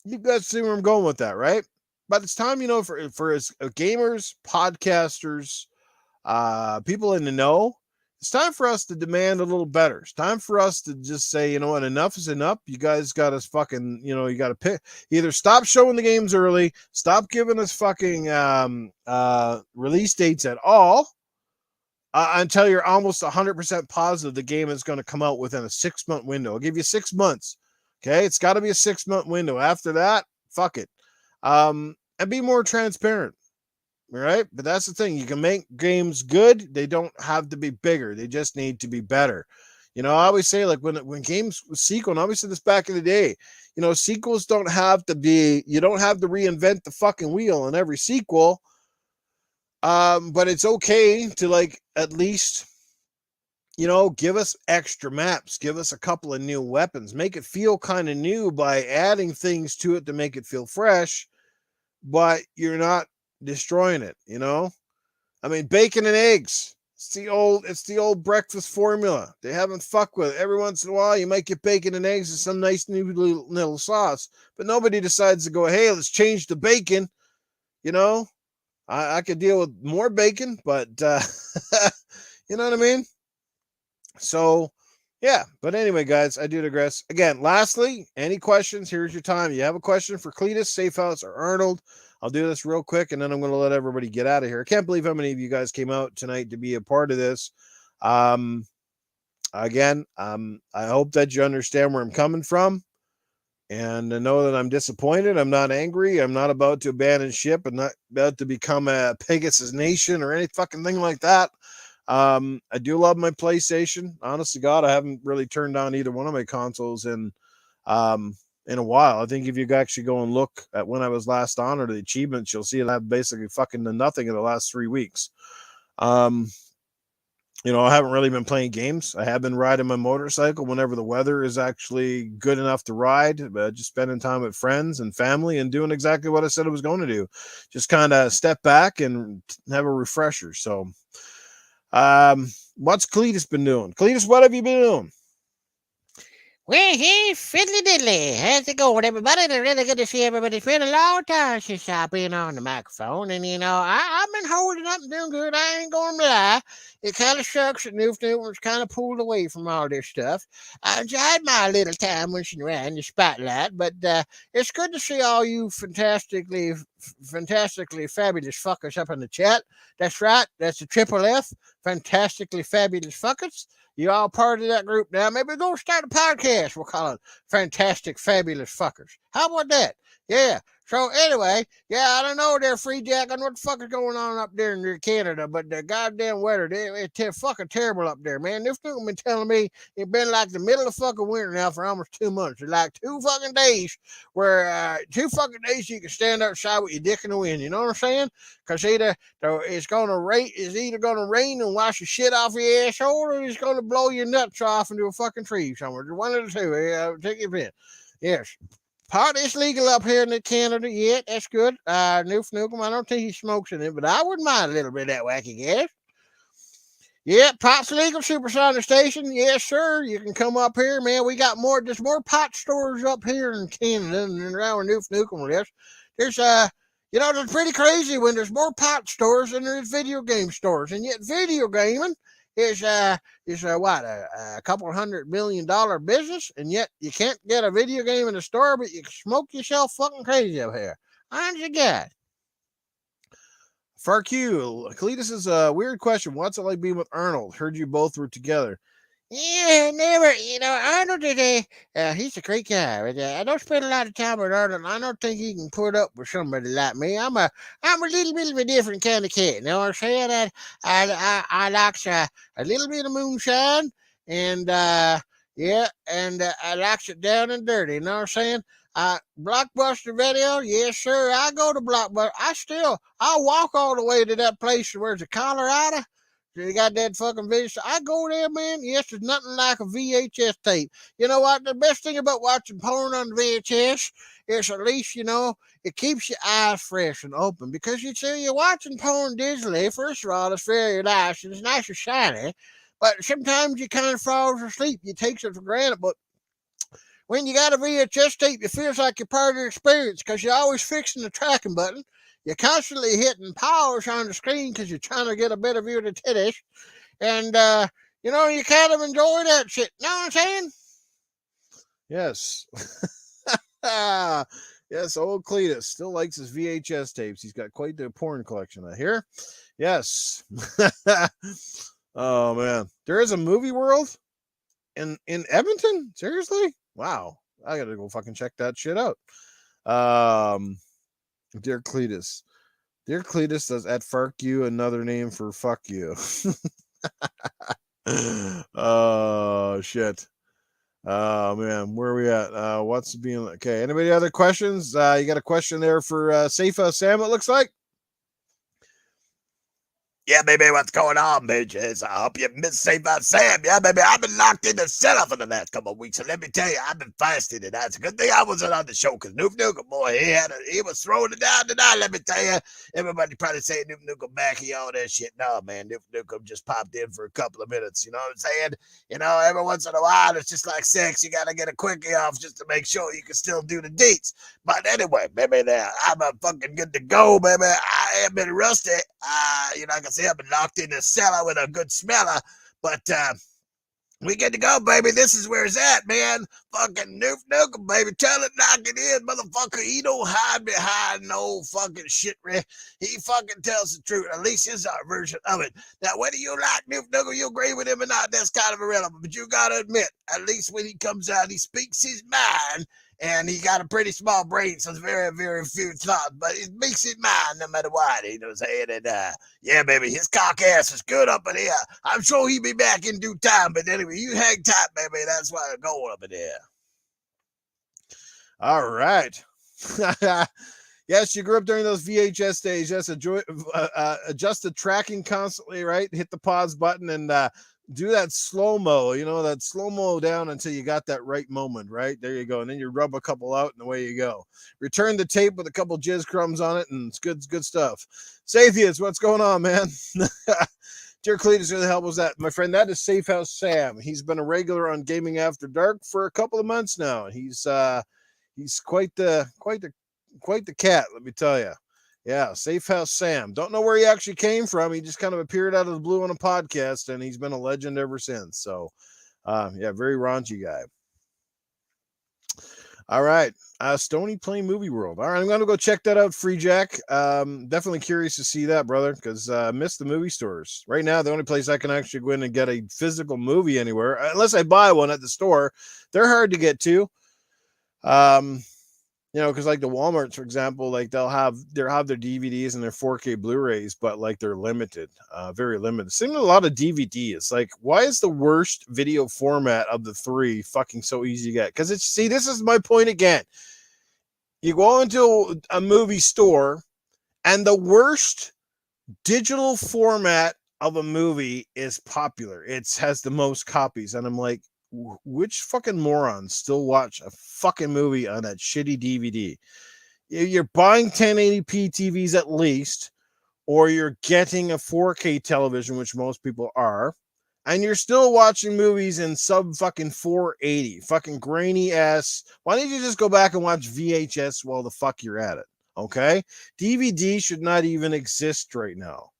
you guys see where I'm going with that, right? But it's time, for as gamers, podcasters, people in the know, it's time for us to demand a little better. It's time for us to just say, you know what, enough is enough. You guys got us fucking, you got to pick. Either stop showing the games early, stop giving us fucking release dates at all, until you're almost 100% positive the game is going to come out within a 6-month window. I'll give you 6 months. Okay, it's got to be a 6-month window. After that, fuck it. And be more transparent. Right? But that's the thing. You can make games good. They don't have to be bigger. They just need to be better. I always say, like, when games sequel, and I always said this back in the day, sequels don't have to be, you don't have to reinvent the fucking wheel in every sequel. But it's okay to, like, at least, give us extra maps, give us a couple of new weapons, make it feel kind of new by adding things to it to make it feel fresh, but you're not destroying it. I mean, bacon and eggs. It's the old breakfast formula. They haven't fucked with it. Every once in a while, you might get bacon and eggs and some nice new little sauce, but nobody decides to go, hey, let's change the bacon. I could deal with more bacon, but you know what I mean? So, yeah. But anyway, guys, I do digress. Again, lastly, any questions? Here's your time. You have a question for Cletus, Safe House, or Arnold? I'll do this real quick, and then I'm going to let everybody get out of here. I can't believe how many of you guys came out tonight to be a part of this. Again, I hope that you understand where I'm coming from, and I know that I'm disappointed. I'm not angry. I'm not about to abandon ship. I'm not about to become a Pegasus Nation or any fucking thing like that. I do love my PlayStation. Honest to God, I haven't really turned on either one of my consoles in a while. I think if you actually go and look at when I was last on or the achievements, you'll see that I've basically fucking done nothing in the last 3 weeks. I haven't really been playing games. I have been riding my motorcycle whenever the weather is actually good enough to ride, but just spending time with friends and family and doing exactly what I said I was going to do. Just kind of step back and have a refresher. So, what's Cletus been doing? Cletus, what have you been doing? Well, hey, fiddly diddly. How's it going, everybody? It's really good to see everybody. It's been a long time since I've been on the microphone, and I've been holding up and doing good. I ain't gonna lie. It kind of sucks that Newf Nukem was kind of pulled away from all this stuff. I enjoyed my little time when she ran the spotlight, but it's good to see all you fantastically fabulous fuckers up in the chat. That's right. That's the triple F. Fantastically fabulous fuckers. You all part of that group now. Maybe we're going to start a podcast. We'll call it Fantastic Fabulous Fuckers. How about that? Yeah. So anyway, yeah, I don't know there, Free Jack. I don't know what the fuck is going on up there in Canada, but the goddamn weather, it's fucking terrible up there, man. This dude been telling me it's been like the middle of fucking winter now for almost 2 months. It's like 2 fucking days where 2 fucking days you can stand outside with your dick in the wind. You know what I'm saying? Because it's gonna rain. It's either gonna rain and wash the shit off your asshole, or it's gonna blow your nuts off into a fucking tree somewhere. One of the two. Take your pick. Yes. Pot is legal up here in Canada. Yeah, that's good. Newf Nukem, I don't think he smokes in it, but I wouldn't mind a little bit of that wacky gas. Yeah, pot's legal, Supersonic Station. Yes, sir. You can come up here, man. We got there's more pot stores up here in Canada than around Newf Nukem lives. There's it's pretty crazy when there's more pot stores than there's video game stores, and yet video gaming is a couple $100 million business, and yet you can't get a video game in the store, but you can smoke yourself fucking crazy up here. Aren't you God? Farq, Cletus is a weird question. What's it like being with Arnold? Heard you both were together. Yeah, never. Arnold today, he's a great guy. But, I don't spend a lot of time with Arnold. I don't think he can put up with somebody like me. I'm a little bit of a different kind of cat. You know what I'm saying? I like a little bit of moonshine, and I like it down and dirty. You know what I'm saying? Blockbuster Video, yes sir. I go to Blockbuster. I'll walk all the way to that place where's the Colorado. They got that fucking video. I go there, man. Yes, there's nothing like a VHS tape. You know what? The best thing about watching porn on VHS is at least, it keeps your eyes fresh and open. Because you're watching porn digitally, first of all, it's very nice. And it's nice and shiny. But sometimes you kind of falls asleep. You take it for granted. But when you got a VHS tape, it feels like you're part of the experience because you're always fixing the tracking button. You're constantly hitting pause on the screen because you're trying to get a better view of the titties. And, you kind of enjoy that shit. You know what I'm saying? Yes. Yes, old Cletus still likes his VHS tapes. He's got quite the porn collection out here. Yes. Oh man, there is a movie world in Edmonton. Seriously? Wow, I gotta go fucking check that shit out. Dear Cletus, does at fuck you another name for fuck you? Oh shit. Oh man, where are we at? What's being okay? Anybody other questions? You got a question there for Safe House Sam? It looks like. Yeah, baby, what's going on, bitches? I hope you missed Safe Out Sam. Yeah, baby, I've been locked in the cellar for the last couple of weeks, and let me tell you, I've been fasting, and that's a good thing I wasn't on the show, because Newf Nukem, boy, he was throwing it down tonight, let me tell you. Everybody probably saying Newf Nukem back, all that shit. No, man, Newf Nukem just popped in for a couple of minutes, you know what I'm saying? Every once in a while, it's just like sex. You got to get a quickie off just to make sure you can still do the deets. But anyway, baby, I'm fucking good to go, baby. I have been rusty. Like I said, I've been locked in the cellar with a good smeller, but we get to go, baby. This is where it's at, man. Fucking Newf Nukem, baby. Tell it like it is, motherfucker. He don't hide behind no fucking shit. He fucking tells the truth. At least his version of it. Now, whether you like Newf Nukem, you agree with him or not, that's kind of irrelevant. But you gotta admit, at least when he comes out, he speaks his mind. And he got a pretty small brain, so it's very, very few thoughts. But it makes it mine no matter what, you know what I'm saying? And, yeah, baby, his cock ass is good up in here. I'm sure he'll be back in due time. But anyway, you hang tight, baby. That's why I'm going up in here. All right. Yes, you grew up during those VHS days. Yes, adjust the tracking constantly, right? Hit the pause button and do that slow-mo, that slow-mo down until you got that right moment, right? There you go. And then you rub a couple out and away you go. Return the tape with a couple jizz crumbs on it, and it's good stuff. Sathius, what's going on, man? Dear Cletus, who the hell was that? My friend, that is Safe House Sam. He's been a regular on Gaming After Dark for a couple of months now. He's quite the cat, let me tell you. Yeah, Safe House Sam. Don't know where he actually came from. He just kind of appeared out of the blue on a podcast, and he's been a legend ever since. So, yeah, very raunchy guy. All right, Stony Plain Movie World. All right, I'm going to go check that out, Free Jack. Definitely curious to see that, brother, because I miss the movie stores. Right now, the only place I can actually go in and get a physical movie anywhere, unless I buy one at the store, they're hard to get to. Because like the Walmarts, for example, like they'll have their DVDs and their 4K Blu-rays, but like they're limited, very limited. Same with a lot of DVDs. Like, why is the worst video format of the three fucking so easy to get? Because this is my point again. You go into a movie store, and the worst digital format of a movie is popular. It has the most copies, and I'm like, which fucking morons still watch a fucking movie on that shitty DVD? You're buying 1080p TVs at least, or you're getting a 4K television, which most people are, and you're still watching movies in sub fucking 480, fucking grainy ass. Why don't you just go back and watch VHS while the fuck you're at it? Okay, DVD should not even exist right now.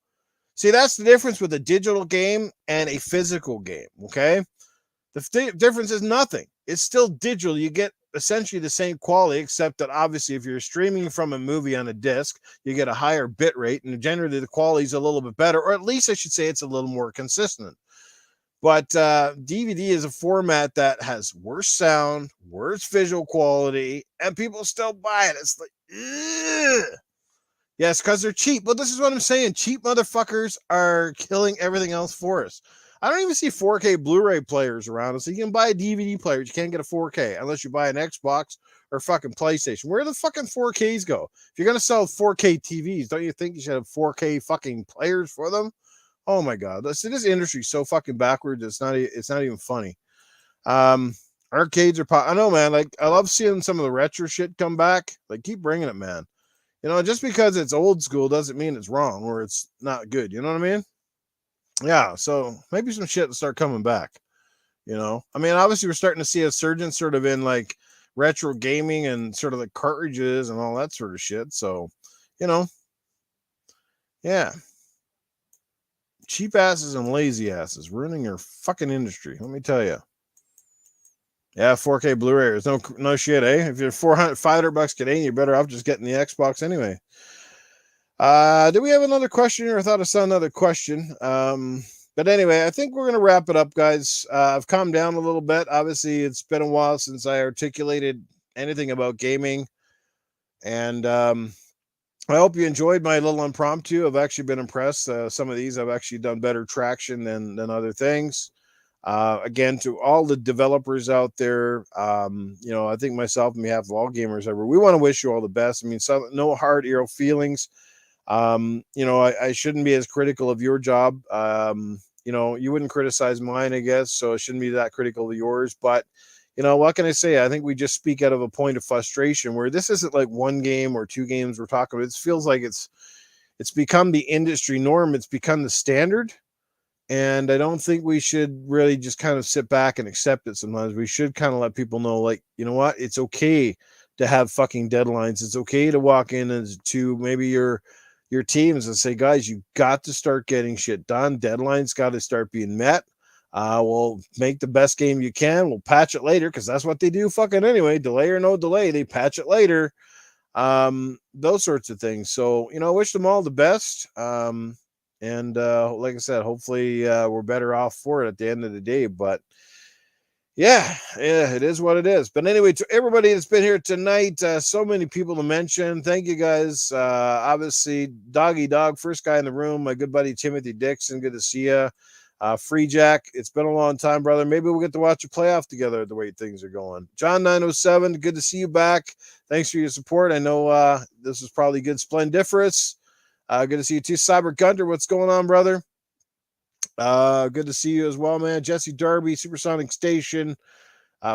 See, that's the difference with a digital game and a physical game. Okay. The difference is nothing. It's still digital. You get essentially the same quality, except that obviously if you're streaming from a movie on a disc, you get a higher bit rate, and generally the quality is a little bit better, or at least I should say it's a little more consistent. But DVD is a format that has worse sound, worse visual quality, and people still buy it. It's like, ugh. Yes, because they're cheap. But this is what I'm saying. Cheap motherfuckers are killing everything else for us. I don't even see 4K Blu-ray players around. So you can buy a DVD player, but you can't get a 4K unless you buy an Xbox or fucking PlayStation. Where do the fucking 4Ks go? If you're going to sell 4K TVs, don't you think you should have 4K fucking players for them? Oh my God. This industry is so fucking backwards. It's not even funny. Arcades are I know, man. Like, I love seeing some of the retro shit come back. Like, keep bringing it, man. Just because it's old school doesn't mean it's wrong or it's not good. You know what I mean? yeah, so maybe some shit will start coming back. I mean, obviously we're starting to see a surge sort of in like retro gaming and sort of the cartridges and all that sort of shit. So, you know, yeah, cheap asses and lazy asses ruining your fucking industry. Let me tell you. Yeah, 4K Blu-ray is no shit, eh? If you're $500 Canadian, you're better off just getting the Xbox anyway. Do we have another question here? I thought I saw another question. But anyway, I think we're going to wrap it up, guys. I've calmed down a little bit. Obviously, it's been a while since I articulated anything about gaming. And I hope you enjoyed my little impromptu. I've actually been impressed. Some of these I've actually done better traction than other things. Again, to all the developers out there, I think myself on behalf of all gamers ever, we want to wish you all the best. I mean, no hard feelings. I shouldn't be as critical of your job. You wouldn't criticize mine, I guess, so it shouldn't be that critical of yours. But, what can I say? I think we just speak out of a point of frustration where this isn't like one game or two games we're talking about. It feels like it's become the industry norm. It's become the standard. And I don't think we should really just kind of sit back and accept it sometimes. We should kind of let people know, like, you know what? It's okay to have fucking deadlines. It's okay to walk in and to maybe your teams and say, guys, you got to start getting shit done. Deadlines got to start being met. We'll make the best game you can. We'll patch it later because that's what they do fucking anyway. Delay or no delay, they patch it later. Those sorts of things. So, wish them all the best. And like I said, hopefully we're better off for it at the end of the day. But yeah, it is what it is. But anyway, to everybody that's been here tonight, so many people to mention. Thank you guys. Obviously, Doggy Dog, first guy in the room. My good buddy Timothy Dixon, good to see you. Free Jack, it's been a long time, brother. Maybe we'll get to watch a playoff together the way things are going. John 907, good to see you back. Thanks for your support. I know this is probably good splendiferous. Good to see you too. Cyber Gunter, what's going on, brother? Good to see you as well, man. Jesse Darby, Supersonic Station,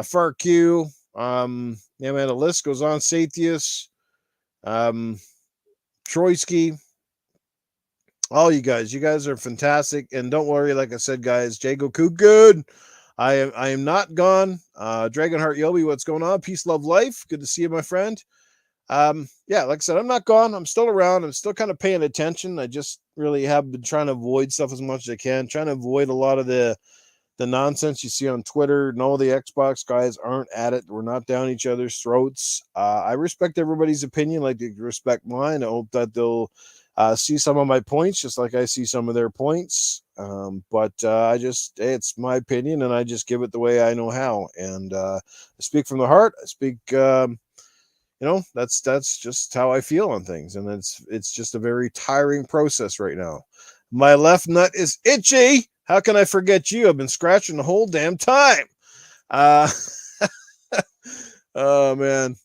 Far Q. Yeah, man, the list goes on. Sathius, Troitsky. All you guys are fantastic. And don't worry, like I said, guys, Jago Koo, good. I am not gone. Dragonheart Yobi, what's going on? Peace, love, life. Good to see you, my friend. Yeah, like I said, I'm not gone. I'm still around. I'm still kind of paying attention. I just really have been trying to avoid stuff as much as I can, trying to avoid a lot of the nonsense you see on Twitter. No, the Xbox guys aren't at it. We're not down each other's throats. I respect everybody's opinion like they respect mine. I hope that they'll see some of my points just like I see some of their points. But it's my opinion and I just give it the way I know how. And I speak from the heart. I speak that's just how I feel on things, and it's just a very tiring process right now. My left nut is itchy. How can I forget you? I've been scratching the whole damn time. Oh man.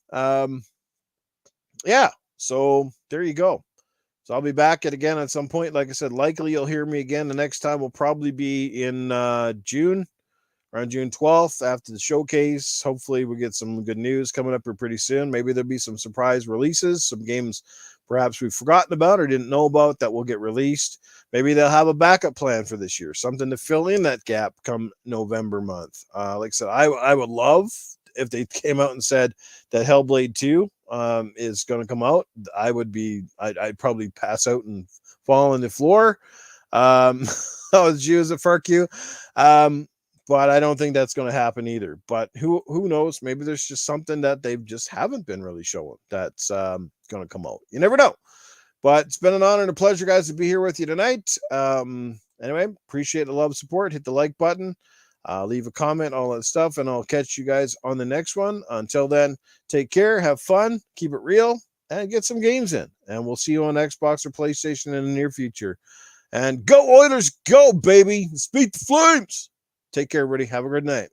Yeah. So there you go. So I'll be back again at some point. Like I said, likely you'll hear me again. The next time will probably be in June. Around June 12th after the showcase. Hopefully we get some good news coming up here pretty soon. Maybe there'll be some surprise releases, some games perhaps we've forgotten about or didn't know about that will get released. Maybe they'll have a backup plan for this year, something to fill in that gap come November month. Like I said, I would love if they came out and said that Hellblade 2 is going to come out. I'd probably pass out and fall on the floor. Jews at Far Q. But I don't think that's going to happen either. But who knows? Maybe there's just something that they just haven't been really showing that's going to come out. You never know. But it's been an honor and a pleasure, guys, to be here with you tonight. Anyway, appreciate the love, support. Hit the like button. Leave a comment, all that stuff, and I'll catch you guys on the next one. Until then, take care, have fun, keep it real, and get some games in. And we'll see you on Xbox or PlayStation in the near future. And go Oilers, go, baby. Speak the Flames. Take care, everybody. Have a good night.